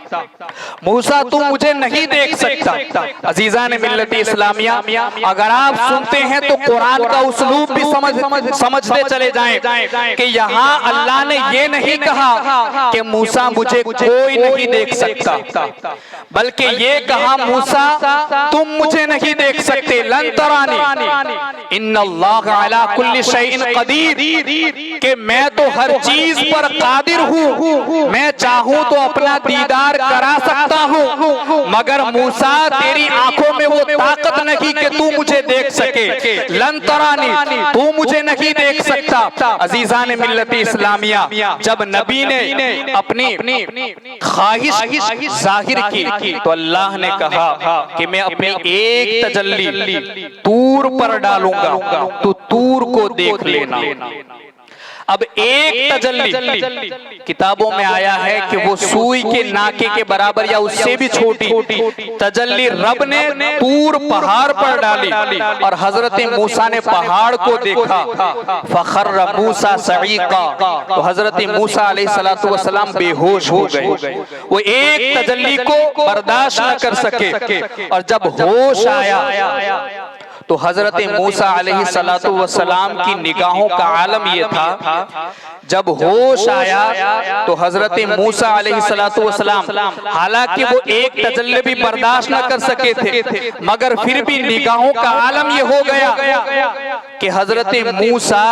मूसा तू मुझे नहीं देख सकता। अजीज़ान मिल्लत इस्लामिया, अगर आप सुनते हैं तो कुरान का उसलूब भी समझते चले जाएं कि यहाँ अल्लाह ने ये नहीं कहा कि मूसा मुझे कोई नहीं देख सकता, बल्कि ये कहा मूसा तुम मुझे नहीं देख सकते, लन तरानी इन्नल्लाह अला कुल्ली शैइन कदीर, कि मैं तो हर चीज पर कादिर हूँ, मैं चाहूँ तो अपना दीदार करा सकता हूँ, मगर मूसा तेरी आंखों में वो ताकत नहीं कि तू मुझे देख सके, लन तरानी, तू मुझे नहीं देख सकता। अजीज़ान मिल्लत इस्लामिया, जब नबी ने अपनी ख्वाहिश जाहिर की तो अल्लाह ने कहा कि मैं अपनी एक तजल्ली तूर पर डालूंगा, तो तूर को देख लेना। अब एक तजल्ली किताबों में आया है कि वो सुई के नाके के बराबर या उससे भी छोटी तजल्ली रब ने तूर पहाड़ पर डाली और हजरत मूसा ने पहाड़ को देखा, फखर्र मूसा सईका, तो हजरत मूसा अलैहिस्सलातु वस्सलाम बेहोश हो गए, वो एक तजल्ली को बर्दाश्त न कर सके। और जब होश आया तो हजरत मूसा अलैहिस्सलातु वस्सलाम की निगाहों का आलम यह था, जब होश आया तो हजरत मूसा अलैहिस्सलातु वस्सलाम, हालांकि वो एक तजल्ली भी बर्दाश्त न कर सके थे, मगर फिर भी निगाहों का आलम यह हो गया कि हजरत मूसा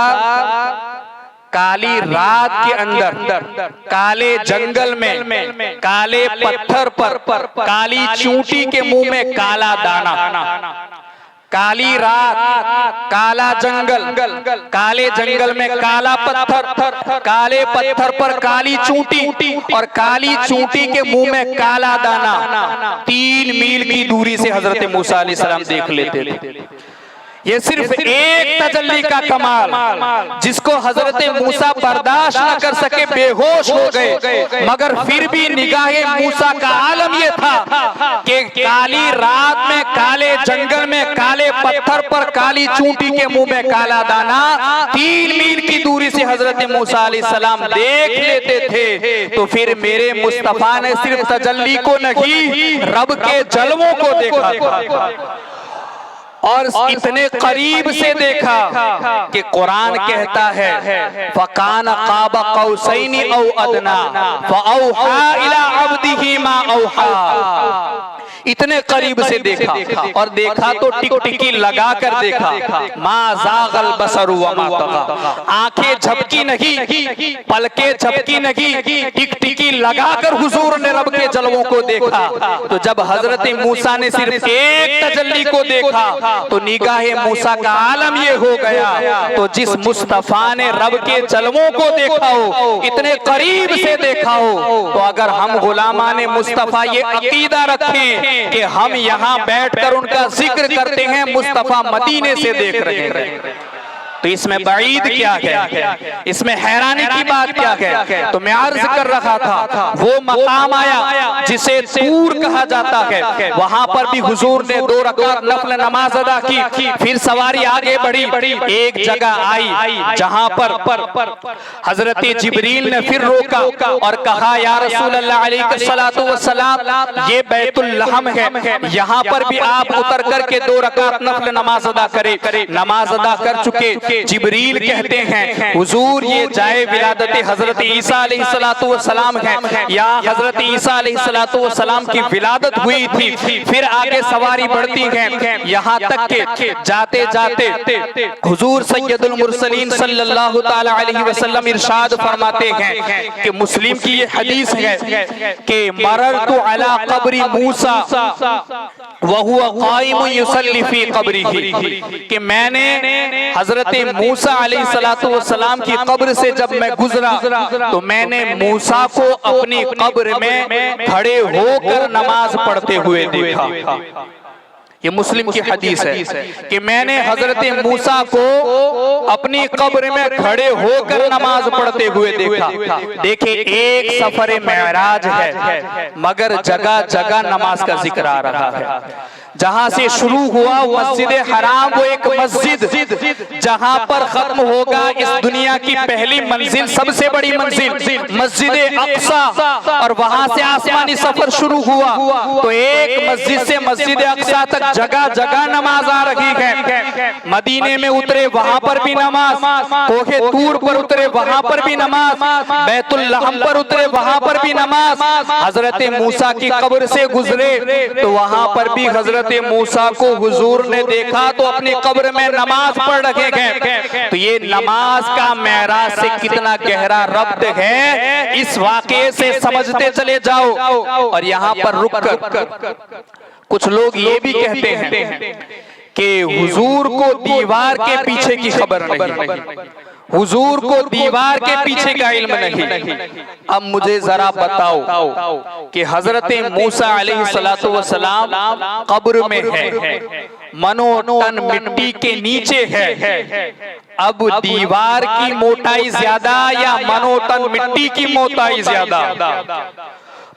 काली रात के अंदर, काले जंगल में, काले पत्थर पर, काली चूंटी के मुंह में काला दाना, काली रात, काला जंगल, काले जंगल में काला पत्थर, काले पत्थर पर काली चूंटी और काली चूंटी के मुंह में काला दाना, 3 मील की दूरी से हजरत मूसा अलैहिस्सलाम देख लेते थे। ये सिर्फ एक तजल्ली का कमाल, जिसको हजरत मूसा बर्दाश्त न कर सके, बेहोश हो गए, मगर फिर भी निगाहे मूसा का आलम ये था कि काली रात में, काले जंगल में, काले पत्थर पर काली चूंटी के मुंह में काला दाना 3 मील की दूरी से हजरत मूसा अलैहिस्सलाम देख लेते थे। तो फिर मेरे मुस्तफा ने सिर्फ तजल्ली को नहीं, रब के जलवों को देखा था, और इतने करीब से देखा कि कुरान कहता है फकान क़ाब क़ौसैनि औ अदना फ़अौहा इला अब्दिही मा औहा। इतने करीब से देखा, और देखा तो टिकटिकी लगा कर देखा। मा ज़ाग़ल बसरु व मा तग़ा, आंखें झपकी नहीं, पलकें झपकी नहीं, टिकटिकी लगाकर हुजूर ने रब के जलवों को देखा। तो जब हजरत मूसा ने सिर्फ एक तजल्ली को देखा तो निगाहे मूसा का आलम ये हो गया। तो जिस मुस्तफा ने रब के जलवों को देखा हो, इतने करीब से देखा हो, तो अगर हम गुलामाने मुस्तफा ये अकीदा रखें कि हम यहाँ बैठकर उनका जिक्र करते हैं, मुस्तफा मदीने से देख रहे हैं, तो इसमें बईद क्या है, इसमें हैरानी की बात क्या है। तो मैं अर्ज कर रहा था, वो मकाम आया जिसे तूर कहा जाता है, वहां पर भी हुजूर ने 2 रकात नफल नमाज अदा की। फिर सवारी आगे बढ़ी, एक जगह आई जहां पर हजरत जिब्रील ने फिर रोका और कहा, या रसूल अल्लाह अलैहिस्सलातु वस्सलाम, ये बैतुल लहम है, यहाँ पर भी आप उतर करके 2 रकात नफल नमाज अदा करें। नमाज अदा कर चुके, जिब्रील कहते हैं, हुजूर ये जाए विलादत हजरत ईसा अलैहिस्सलातु वस्सलाम है, या हजरत ईसा अलैहिस्सलातु वस्सलाम की विलादत हुई थी। फिर आगे सवारी बढ़ती है, यहाँ तक के जाते जाते हुजूर सैयदुल मुरसलीन सल्लल्लाहु ताला अलैहि वसल्लम इरशाद फरमाते हैं कि मुस्लिम की ये हदीस है कि मररतु अला क़ब्रि मूसा व हुवा क़ाइमुन युसल्ली फ़ी क़ब्रिही, कि मैंने हजरत मूसा अलैहिस्सलातु वस्सलाम की कब्र से जब मैं गुजरा तो मैंने मूसा को अपनी कब्र में खड़े होकर नमाज पढ़ते हुए देखा। ये मुस्लिम की हदीस है कि मैंने हजरत मूसा को अपनी कब्र में खड़े होकर नमाज पढ़ते हुए देखा। देखिए, एक सफर मेराज है, मगर जगह जगह नमाज का जिक्र आ रहा है। जहां से शुरू हुआ मस्जिद हराम, वो एक मस्जिद जहां पर खत्म होगा इस दुनिया की पहली मंजिल, सबसे बड़ी मंजिल मस्जिद अक्सा, और वहां से आसमानी सफर शुरू हुआ। तो एक मस्जिद से मस्जिद अक्सा तक जगह जगह नमाज आ रही है। मदीने में उतरे, वहां पर भी नमाज, कोहे तूर पर उतरे, वहां पर भी नमाज, बैतुल लहम पर उतरे, वहां पर भी नमाज, हजरत मूसा की कब्र से गुजरे तो वहां पर भी हजरत मूसा को हुजूर ने देखा तो अपनी कब्र में नमाज पढ़ रखे गए। तो ये नमाज का मेराज से कितना गहरा रब्त है, इस वाक़े से समझते चले जाओ। और यहाँ पर रुक कर कुछ लोग ये भी कहते हैं कि हुजूर को दीवार के पीछे की खबर नहीं, हुजूर को दीवार के पीछे का इल्म नहीं। अब मुझे जरा बताओ कि हजरत मूसा अलैहिस्सलातु वस्सलाम कब्र में है, मनो तन मिट्टी के नीचे है। अब दीवार की मोटाई ज्यादा या मनो तन मिट्टी की मोटाई ज्यादा?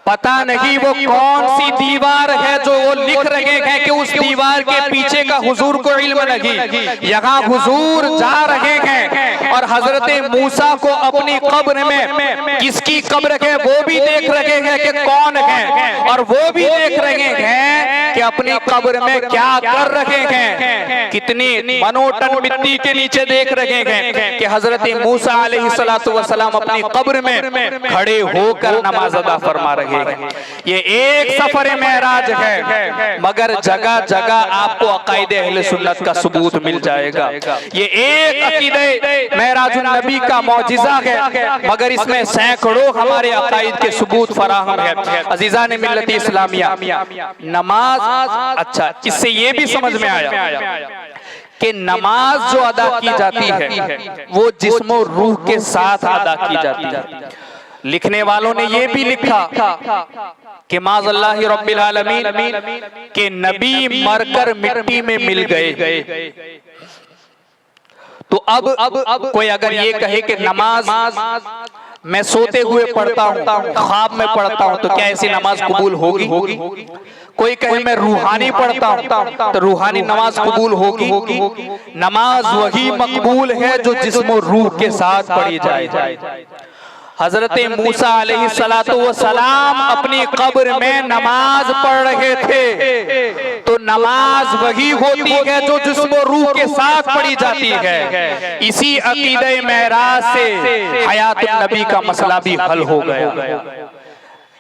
पता नहीं वो कौन सी दीवार है जो वो लिख रहे हैं कि उस दीवार के पीछे का हुजूर को इल्म नहीं। यहाँ हुजूर जा रहे हैं और हजरत मूसा को अपनी कब्र में किसकी कब्र है वो भी देख रहे हैं कि कौन है, और वो भी देख रहे हैं कि अपनी कब्र में क्या कर रहे हैं। कितनी मनोटन मिट्टी के नीचे देख रहे हैं कि हजरत मूसा अलैहिस्सलातु वस्सलाम अपनी कब्र में खड़े होकर नमाज अदा फरमा रहे। ये एक सफर मेराज है, मगर जगह जगह आपको अकायदे अहले सुन्नत का सबूत मिल जाएगा। ये एक अकीदे मेराजुन नबी का मौजिजा है, मगर इसमें सैकड़ों हमारे अकायद के सबूत फराहम है। अजीजा ने मिल्लत इस्लामिया, नमाज, अच्छा इससे ये भी समझ में आया कि नमाज जो अदा की जाती है वो जिस्म और रूह के साथ अदा की जाती है। लिखने वालों ने ये भी लिखा कि माज़ल्लाहि रब्बिल आलमीन के नबी मरकर मिट्टी में मिल गए। तो अब कोई अगर ये कहे कि नमाज मैं सोते हुए पढ़ता हूँ, ख्वाब में पढ़ता हूँ, तो क्या ऐसी नमाज कबूल होगी? कोई कहे मैं रूहानी पढ़ता हूँ, तो रूहानी नमाज कबूल होगी? नमाज वही मकबूल है जो जिस्म और रूह के साथ पढ़ी जाए। हजरत मूसा अलैहिस्सलातु वस्सलाम अपनी कब्र में नमाज पढ़ रहे थे, तो नमाज वही होती है जो जिस्म और रूह के साथ पढ़ी जाती है। इसी अकीदे मेराज से हयातुन नबी का मसला भी हल हो गया।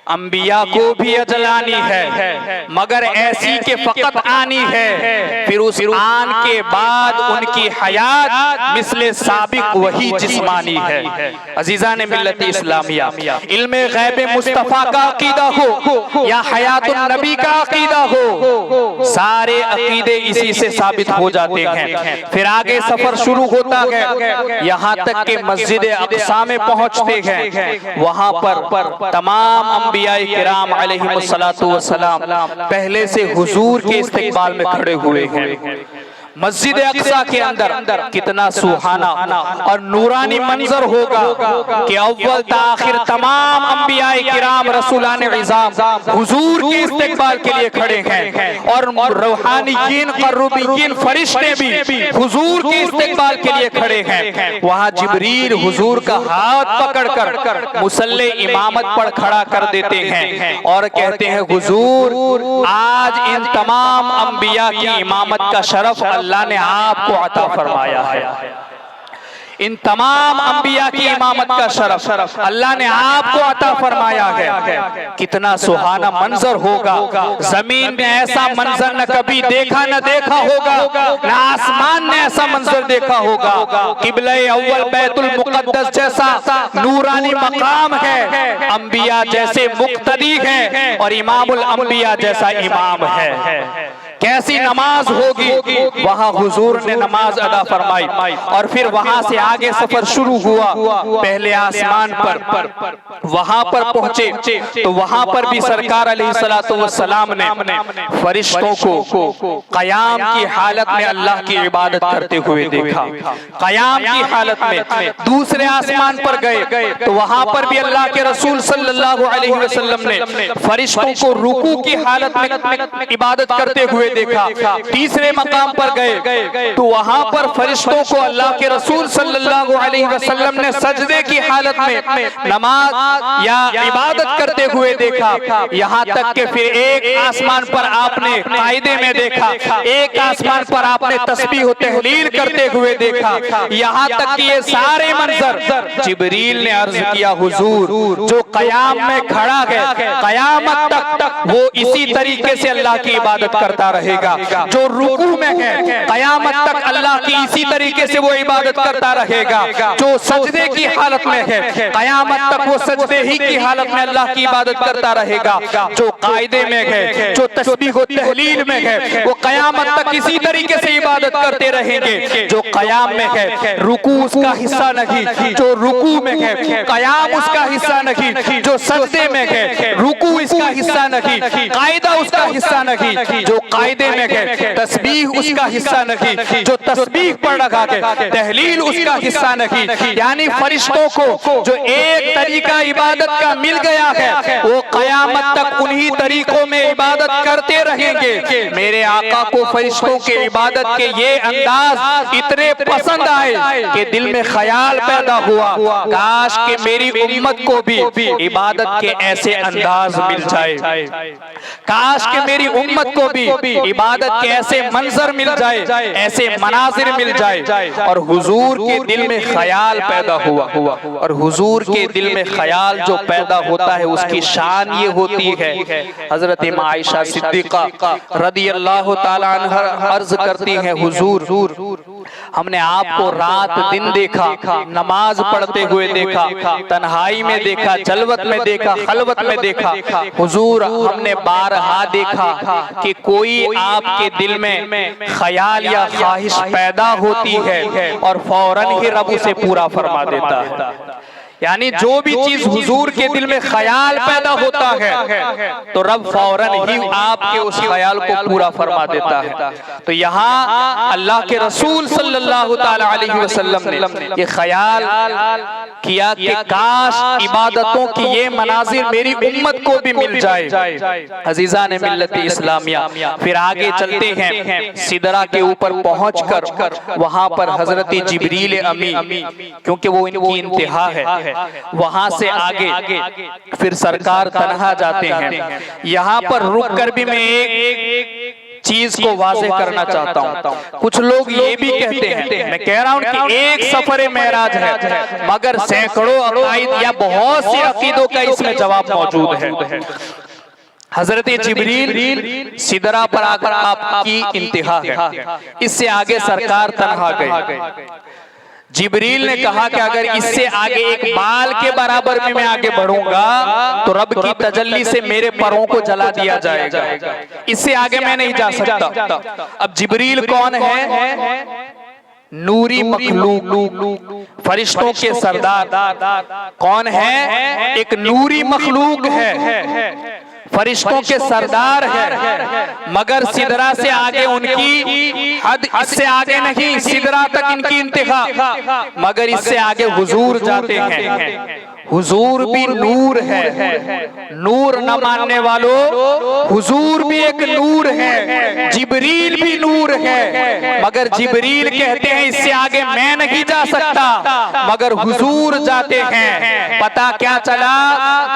अंबिया को भी अजल आनी है, मगर ऐसी के फकत आनी है, फिर उस आन के बाद उनकी हयात मिसले साबिक वही जिस्मानी है। अजीजा ने मिल्लत इस्लामिया, इल्मे गैब मुस्तफा का अकीदा हो या हयातुन नबी का अकीदा हो, सारे अकीदे इसी से साबित हो जाते हैं। फिर आगे सफर शुरू होता है, यहाँ तक के मस्जिद अक़सा में पहुँचते हैं। वहाँ पर तमाम अंबिया किराम अलैहिमुस्सलातु वस्सलाम पहले से हुजूर के इस्तकबाल में खड़े हुए हैं। मस्जिद अक़सा के अंदर कितना सुहाना और नूरानी मंजर होगा कि अव्वल ताखिर तमाम अंबिया किराम रसूलान इज़ाम हुजूर के इस्तकबाल के लिए खड़े हैं, और रूहानियीन क़र्रुबीयीन फरिश्ते भी हुजूर के इस्तकबाल के लिए खड़े हैं। वहाँ जिब्रील हुजूर का हाथ पकड़कर मुसल्ले इमामत पर खड़ा कर देते हैं और कहते हैं, हुजूर आज इन तमाम अंबिया की इमामत का शरफ अल्लाह ने आपको अता फरमाया है। इन तमाम अंबिया की इमामत का शरफ अल्लाह ने आपको अता फरमाया है। कितना सुहाना मंजर होगा। जमीन में ऐसा मंजर न कभी देखा न देखा होगा, न आसमान ने ऐसा मंजर देखा होगा। किबला अव्वल बैतुल मुक़द्दस जैसा नूरानी मकाम है, अंबिया जैसे मुक्तदी है और इमामुल अंबिया जैसा इमाम है। कैसी नमाज होगी, वहाँ हुजूर ने नमाज अदा फरमाई और फिर वहाँ से आगे सफर शुरू हुआ। पहले आसमान पर वहाँ पर पहुँचे तो वहाँ पर भी सरकार अलैहिस्सलातु वस्सलाम ने फरिश्तों को क़याम की हालत में अल्लाह की इबादत करते हुए देखा। क़याम की हालत में दूसरे आसमान पर गए तो वहाँ पर भी अल्लाह के रसूल सल्लल्लाहु अलैहि वसल्लम ने फरिश्तों को रुकू की हालत में इबादत करते हुए देखा। तीसरे मकाम पर गए तो वहां पर फरिश्तों को अल्लाह के रसूल सल्लल्लाहु अलैहि वसल्लम ने सजदे की हालत में नमाज या इबादत करते हुए देखा। यहाँ तक कि फिर एक आसमान पर आपने कायदे में देखा, एक आसमान पर आपने तस्बीह व तहलील करते हुए देखा। यहाँ तक कि ये सारे मंजर जिब्रील ने अर्ज किया, हुजूर जो कयाम में खड़ा है कयामत तक वो इसी तरीके से अल्लाह की इबादत करता रहेगा। जो रुकू में है कयामत तक अल्लाह की इसी तरीके से वो इबादत करता रहेगा। जो सजदे की हालत में है कयामत तक वो सजदे ही की हालत में अल्लाह की इबादत करता रहेगा। जो कायदे में है, जो तस्बीह व तहलील में है, वो कयामत तक इसी तरीके से इबादत करते रहेंगे। जो कयाम में है रुकू उसका हिस्सा नहीं, जो रुकू में है कयाम उसका हिस्सा नहीं, जो सजदे में है रुकू इसका हिस्सा नहीं, कायदा उसका हिस्सा नहीं, जो कायदे में है तस्बीह उसका हिस्सा नहीं, जो तस्बीह पढ़ रखा है तहलील उसका हिस्सा नहीं। यानी फरिश्तों को जो एक तरीका इबादत का मिल गया है वो कयामत तक उन्हीं तरीकों में इबादत करते रहेंगे। मेरे आका को फरिश्तों के इबादत के ये अंदाज इतने पसंद आए कि दिल में ख्याल पैदा हुआ, काश कि मेरी उम्मत को भी इबादत के ऐसे अंदाज मिल जाए, काश कि मेरी उम्मत को भी इबादत के ऐसे मंजर मिल जाए, ऐसे मनाजिर मिल जाए। और हुजूर के दिल में ख्याल पैदा हुआ, और हुजूर के दिल में ख्याल जो पैदा होता है उसकी शान ये होती है। हजरत आयशा सिद्दीक़ा रदियल्लाहु ताला अन्हा अर्ज करती हैं, हुजूर हमने आपको रात दिन देखा, नमाज पढ़ते हुए देखा, तन्हाई में देखा, जलवत में देखा, खलवत में देखा। हुजूर हमने बारहा देखा कि कोई आपके दिल में ख्याल या ख्वाहिश पैदा होती है और फौरन ही रब उसे पूरा फरमा देता है। यानी जो भी चीज हुजूर के दिल में ख्याल पैदा होता है तो रब फौरन ही आपके उस ख्याल को पूरा फरमा देता है। तो यहाँ अल्लाह के रसूल सल्लल्लाहु ताला अलैहि वसल्लम ने ये ख्याल किया कि काश इबादतों की ये मनाजिर मेरी उम्मत को भी मिल जाए। अजीजा ने मिल्लत इस्लामिया फिर आगे चलते हैं, सिदरा के ऊपर पहुंचकर वहां पर हजरत जिब्रील अमी, क्योंकि वो इनकी इंतहा है, वहां से आगे फिर सरकार तन्हा जाते हैं। यहाँ पर रुक कर भी मैं एक चीज को वाज़ेह करना चाहता हूँ। कुछ लोग ये भी कहते हैं, मैं कह रहा हूँ कि एक सफर मेराज है मगर सैकड़ों अकायद या बहुत सी अकीदों का इसमें जवाब मौजूद है। हजरत जिब्रील सिदरा पर आकर आपकी इंतहा है, इससे आगे सरकार तन्हा गई। जिब्रील ने कहा कि अगर इससे आगे एक बाल के बराबर में मैं आगे बढ़ूंगा तो रब की तजल्ली से मेरे परों को जला दिया जाएगा, इससे आगे मैं नहीं जा सकता। अब जिब्रील कौन है? नूरी मखलूक, फरिश्तों के सरदार। कौन है? एक नूरी मखलूक है, फरिश्तों के सरदार है, मगर सिदरा से आगे उनकी हद, इससे आगे नहीं, सिदरा तक इनकी इंतहा, मगर इससे आगे हुजूर जाते हैं। हुजूर भी नूर है, नूर न मानने वालों, हुजूर भी एक नूर है, जिब्रील भी नूर है, मगर जिब्रील कहते हैं इससे आगे मैं नहीं जा सकता, मगर हुजूर जाते हैं। पता क्या चला?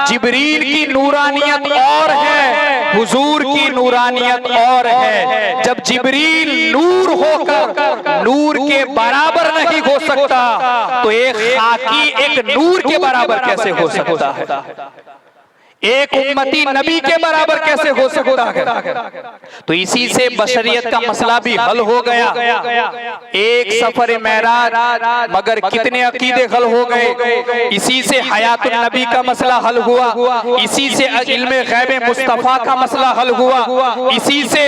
जिब्रील की नूरानियत और है, हुजूर की नूरानियत और है। जब जिब्रील नूर होकर नूर के बराबर नहीं हो सकता तो एक खाकी एक नूर के बराबर कैसे हो सकता है? एक उम्मती नबी के बराबर कैसे हो सकता है? तो इसी से बशरियत का मसला भी हल हो गया। एक सफर मेराज, मगर कितने अकीदे हल हो गए। इसी से हयातुन नबी का मसला हल हुआ, इसी से इल्मे गैब मुस्तफा का मसला हल हुआ, इसी से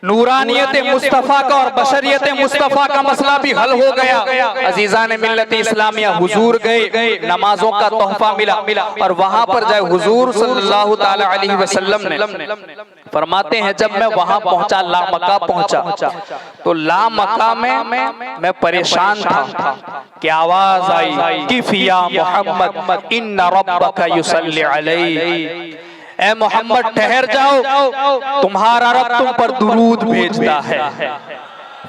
नूरानियत मुस्तफा का और बशरियत मुस्तफा का मसला भी हल हो गया। अजीजा ने मिल्लत इस्लामिया हुजूर गए, नमाजों का तोहफा मिला, और वहां पर हुजूर सल्लल्लाहु ताला अलैहि वसल्लम ने फरमाते हैं जब मैं वहां पहुंचा, लामका पहुंचा, तो लामका में मैं परेशान था कि आवाज आई कि फिया मोहम्मद इन्ना रब्बका युसल्ली अलैहि, ए मोहम्मद ठहर जाओ, तुम्हारा रब तुम पर दुरूद भेजता है।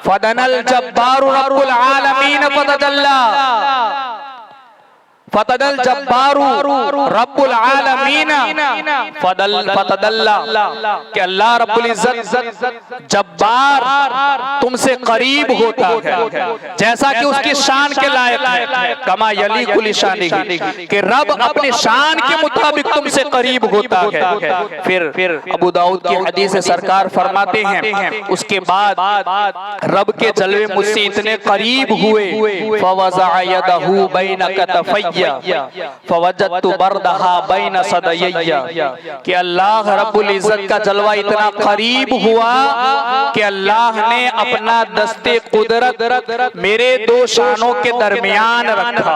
फदनल जब्बारु रब्बुल आलमीन फतजल्ला, फतदल जब्बारू रब्बुल आलमीन फतदल्ला, कि अल्लाह रब्बुल इज्जत जब्बार तुमसे करीब होता है जैसा कि उसकी शान के लायक है। कमा यलीकुल शानिही, कि रब अपने शान के मुताबिक तुमसे करीब होता है। फिर अबू दाऊद की हदीस से सरकार फरमाते हैं उसके बाद रब के जलवे मुझसे इतने करीब हुए, फवज़ा यदहू बैन कतफैया फवजदतु बरदहा बैन सदय्या, कि अल्लाह रब्बुल इज्जत का जलवा इतना करीब हुआ कि अल्लाह ने अपना दस्ते कुदरत मेरे दो शानों के दरमियान रखा,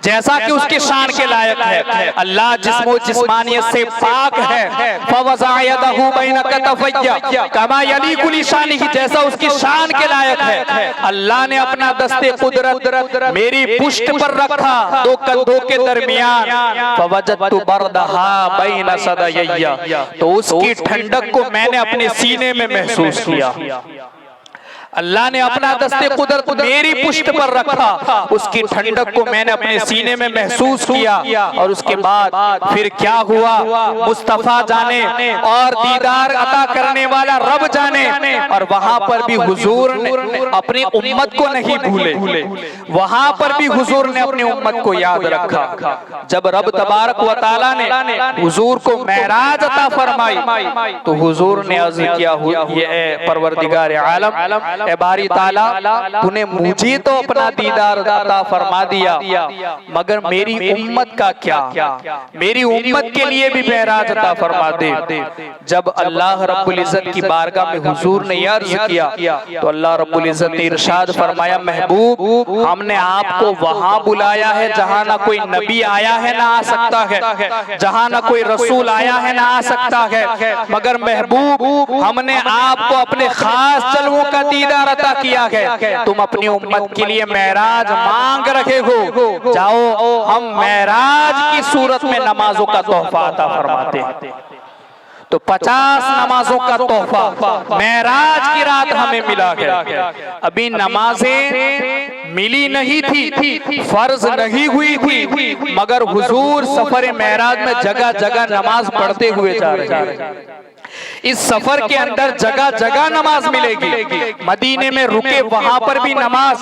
जैसा कि उसके शान के लायक है। अल्लाह जिस्मानियत से पाक है। फवज़ा यदहू बैन कतफैया कमा यलीकुल शानिही, जैसा उसकी शान के लायक है। अल्लाह ने अपना दस्ते कुदरत मेरी पुष्ट पर रखा, दो कंधों के दरमियान, फवजदतु बरदहा बैन सदय्या, तो उसकी ठंडक को मैंने अपने सीने में महसूस किया। अल्लाह ने अपना दस्ते कुदरत मेरी पुष्ट पर रखा, उसकी ठंडक को मैंने अपने सीने में महसूस किया। और उसके बाद फिर क्या हुआ मुस्तफा जाने, और दीदार अता करने वाला रब जाने। और वहां पर भी हुजूर ने अपनी उम्मत को नहीं भूले, वहां पर भी हुजूर ने अपनी उम्मत को याद रखा। जब रब तबारक व तआला ने हुजूर को मेराज अता फरमाई तो हुजूर ने अर्ज़ किया, ये परवरदिगार आलम, ए बारी ताला तूने मुझे तो अपना दीदार अता फरमा दिया, मगर मेरी उम्मत का क्या, मेरी उम्मत के लिए भी मेराज अता फरमा दे। जब अल्लाह रब्बुल इज्जत की बारगाह में हुजूर ने अर्ज किया तो अल्लाह रब्बुल इज्जत ने इरशाद फरमाया, महबूब हमने आपको वहां बुलाया है जहां ना कोई नबी आया है ना आ सकता है, जहां ना कोई रसूल आया है ना आ सकता है, मगर महबूब हमने आपको अपने खास जलवों का दीदार अता किया है। तुम अपनी उम्मत के लिए मेराज मांग रहे हो, जाओ हम मेराज की सूरत में नमाजों का तोहफा अता फरमाते हैं। तो 50 नमाजों का तोहफा मेराज की रात हमें मिला है। अभी नमाजें मिली नहीं थी, फर्ज नहीं हुई थी, मगर हुजूर सफर मेराज में जगह जगह नमाज पढ़ते हुए जा रहे हैं। इस सफर के अंदर जगह जगह नमाज मिलेगी। मदीने में रुके वहां पर भी नमाज,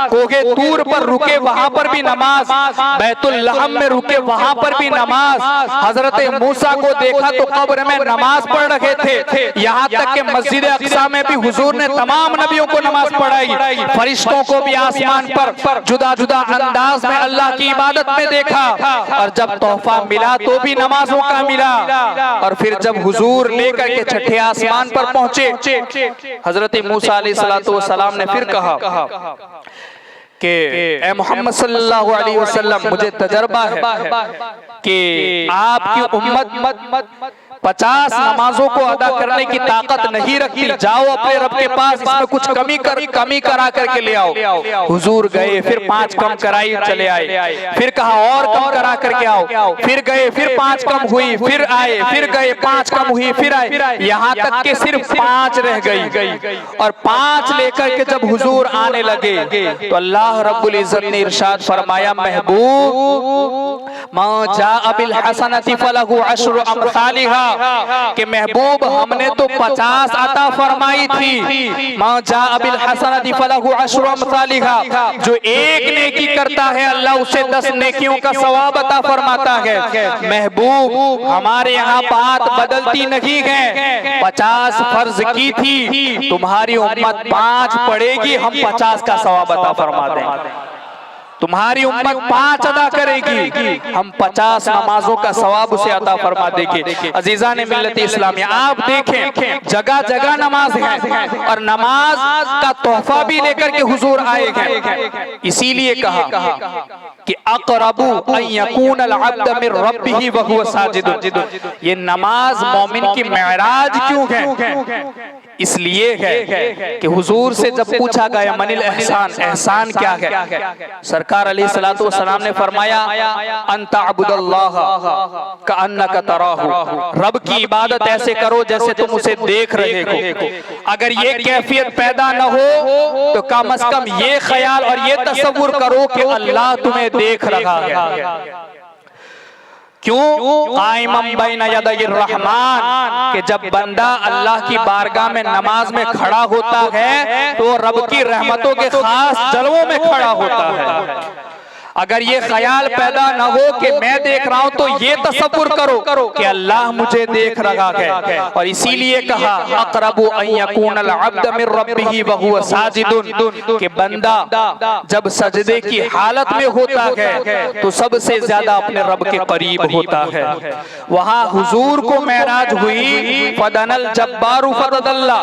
कोहे तूर पर रुके वहां पर भी नमाज, बैतुल लहम में रुके वहां पर भी नमाज। हजरत मूसा को देखा तो कब्र में नमाज पढ़ रहे थे, यहाँ तक कि मस्जिद अक्सा में भी हुजूर ने तमाम नबियों को नमाज पढ़ाई। फरिश्तों को भी आसमान पर जुदा जुदा अंदाज में अल्लाह की इबादत में देखा, और जब तोहफा मिला तो भी नमाजों का मिला। और फिर जब हुजूर लेकर के छठे आसमान पर पहुंचे, हजरत मूसा अलैहिस्सलाम ने फिर कहा कि ए मोहम्मद सल्लल्लाहु अलैहि वसल्लम, मुझे तजर्बा है कि आपकी उम्मत 50 नमाजों को अदा करने की ताकत नहीं रखती, जाओ अपने रब के पास इसमें कुछ कमी करा करके ले आओ। हुजूर गए, फिर 5 कम कराई चले आए, फिर कहा और कम करा करके आओ, फिर गए, फिर 5 कम हुई, फिर आए, फिर गए, 5 कम हुई, फिर आए, यहाँ तक के सिर्फ 5 रह गई। और 5 लेकर के जब हुजूर आने लगे तो अल्लाह रब्बुल इज्जत ने इरशाद फरमाया, महबूब मा जाअ बिल हसनति फलहु अश्रु अमसालिहा, कि महबूब हमने तो 50 अता फरमाई थी। मा जाअ बिल हसनति फलहु अश्रु अमसालिहा, जो एक नेकी करता है अल्लाह उसे 10 नेकियों का सवाब अता फरमाता है। महबूब हमारे यहाँ बात बदलती नहीं है, 50 फर्ज की थी, तुम्हारी उम्मत 5 पढ़ेगी, हम 50 का सवाब अता फरमा दें। तुम्हारी उम्मत 5 अदा करेगी, हम 50 नमाजों का सवाब उसे अता फरमा देंगे। अजीजा ने मिल्लत इस्लामिया, आप देखें जगह जगह नमाज है, और नमाज का तोहफा भी लेकर के हुजूर आए हैं। इसीलिए कहा कि अक़रबु अन यकूनल अब्द मिन रब्बिही व हुवा साजिद। ये नमाज मोमिन की मेराज क्यों है? इसलिए है कि हुजूर से जब पूछा गया मनिल एहसान, एहसान क्या है, सरकार अलैहिस्सलातु वस्सलाम ने फरमाया, अंता अब्दुल्लाह कअन्नका तराहु, रब की इबादत ऐसे करो जैसे तुम उसे देख रहे हो। अगर ये कैफियत पैदा न हो तो कम अज कम ये ख्याल और ये तसव्वुर करो कि अल्लाह तुम्हें देख रहा है। क्यों? काइमम बैना यदैर रहमान, कि जब बंदा अल्लाह की बारगाह में नमाज में खड़ा होता है तो रब की रहमतों के खास जलवों में खड़ा होता है। अगर ये ख्याल पैदा न हो कि मैं देख रहा हूं, तो ये तसव्वुर करो कि अल्लाह मुझे देख रहा है। और इसीलिए कहा अक़रबु अन यकूनल अब्द मिन रब्बिही व हुवा साजिदुन, कि बंदा जब सजदे की हालत में होता है तो सबसे ज्यादा अपने रब के करीब होता है। वहां हुजूर को मेराज हुई, फदनल जब्बारु फतदल्ला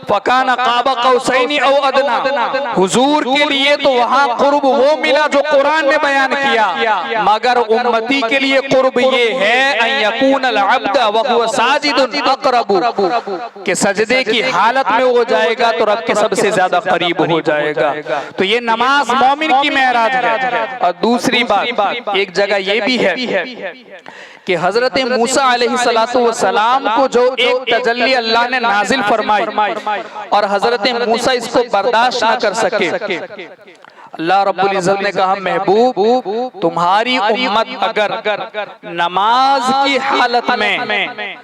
फकाना क़ाब क़ौसैनि औ अदना। हुजूर के लिए तो वहां कुर्ब वो मिला जो कुरान ने बयान किया, मगर उम्मती के लिए कुर्ब ये है अन यकूनल अब्द व हुवा साजिदुन अक़रबु, कि सजदे की हालत में हो जाएगा तो रब के सबसे ज्यादा करीब हो जाएगा। तो ये नमाज मोमिन की मेराज है। और दूसरी बात, एक जगह ये भी है कि हजरत मूसा अलैहिस्सलातु वस्सलाम को जो एक तजल्ली अल्लाह ने नाजिल फरमाई और हजरत मूसा इसको बर्दाश्त न कर सके, अल्लाह रब्बुल इज्जत ने कहा, महबूब तुम्हारी उम्मत अगर नमाज की हालत में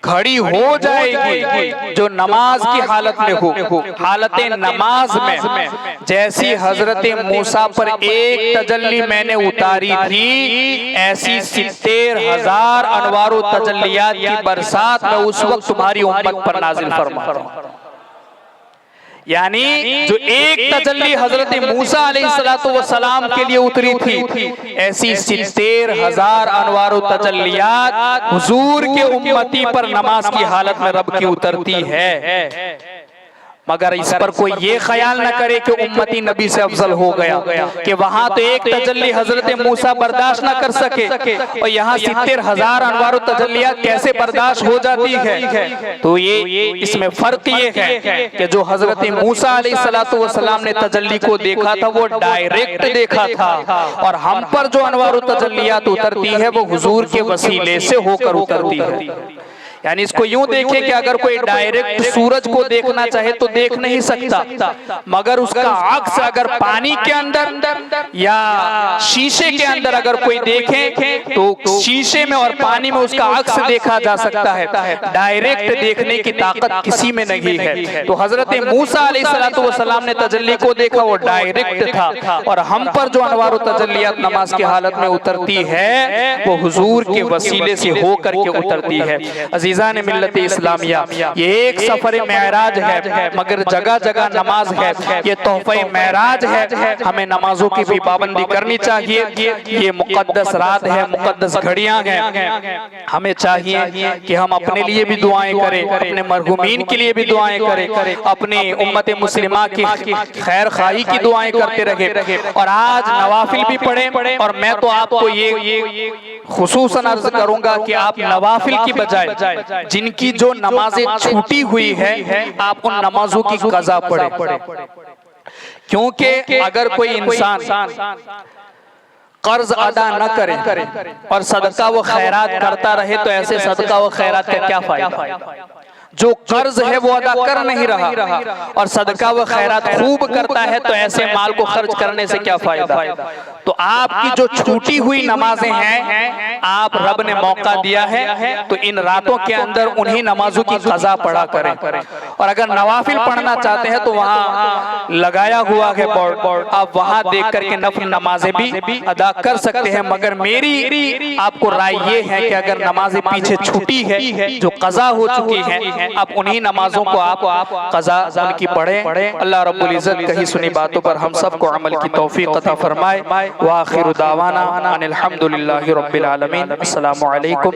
खड़ी हो जाएगी, जो नमाज की हालत में हो, हालत नमाज में जैसी हजरत मूसा पर एक तजल्ली मैंने उतारी थी, ऐसी 70,000 अनवारो तजल्लियात की बरसात में उस वक्त तुम्हारी उम्मत पर नाजिल फरमा। यानी जो एक तजल्ली हजरत मूसा अलैहिस्सलातु वस्सलाम के लिए उतरी थी, ऐसी 70,000 अनवार तजल्लियात हुजूर के उम्मती पर नमाज की हालत में रब की उतरती है। मगर इस पर कोई ये ख्याल न करे कि उम्मती नबी से अफजल हो गया, कि वहां तो एक तजल्ली हजरत मूसा बर्दाश्त न कर सके और यहाँ 70,000 अनवार तजल्लियात कैसे बर्दाश्त हो जाती है। तो ये इसमें फर्क ये है कि जो हजरत मूसा अलैहिस्सलातु वस्सलाम ने तजल्ली को देखा था वो डायरेक्ट देखा था, और हम पर जो अनवार तजल्लियात उतरती है वो हुजूर के वसीले से होकर उतरती है। यानी इसको यूं देखें कि अगर कोई डायरेक्ट सूरज को देखना चाहे तो देख नहीं सकता, मगर उसका अक्स अगर पानी के अंदर या शीशे के अंदर अगर कोई देखे तो शीशे में और पानी में उसका अक्स देखा जा सकता है। डायरेक्ट देखने की ताकत किसी में नहीं है। तो हजरत मूसा अलैहिस्सलातु वस्सलाम ने तजल्ली को देखा, वो डायरेक्ट था, और हम पर जो अनवार तजल्लियात नमाज की हालत में उतरती है वो हुजूर के वसीले से होकर के उतरती है। अजीज़ान मिल्लत इस्लामिया, ये एक सफर मेराज है, मगर जगह जगह नमाज है। ये तोहफे मेराज है, हमें नमाजों की भी पाबंदी करनी चाहिए। ये मुकद्दस रात है, मुकद्दस घड़ियां हैं, हमें चाहिए कि हम अपने लिए भी दुआएं करें, अपने मरहूमीन के लिए भी दुआएं करें, अपनी उम्मत मुस्लिमा की खैर खाही की दुआएं करते रहे, और आज नवाफिल भी पढ़ें। और मैं तो आपको ये खुसूसन अर्ज करूंगा कि आप नवाफिल की बजाय जिनकी जो नमाजें छूटी हुई है आप उन नमाजों की कज़ा पढ़े, क्योंकि अगर कोई इंसान कर्ज अदा न करे और सदका व खैरात करता रहे तो ऐसे सदका व खैरात का क्या फायदा। जो कर्ज है वो अदा कर नहीं रहा और सदका व खैरात खूब करता है तो ऐसे माल को खर्च करने से क्या फायदा। तो आपकी जो छूटी हुई नमाजें हैं, आप रब ने मौका दिया है तो इन रातों के अंदर उन्हीं नमाजों की कज़ा पढ़ा करें। और अगर नवाफिल पढ़ना चाहते हैं तो वहाँ लगाया हुआ है बोर्ड, आप वहाँ देख करके नफल नमाजें भी अदा कर सकते हैं। मगर मेरी आपको राय ये है कि अगर नमाजें पीछे छूटी है, जो कज़ा हो चुकी है, आप उन्हीं नमाजों को आप कज़ा उनकी पढ़ें। अल्लाह रब्बुल इज़्ज़त कही सुनी बातों पर हम सबको अमल की तौफीक अता फरमाए। व आखिरु दावाना अनिल हम्दुलिल्लाहि रब्बिल आलमीन। अस्सलामु अलैकुम।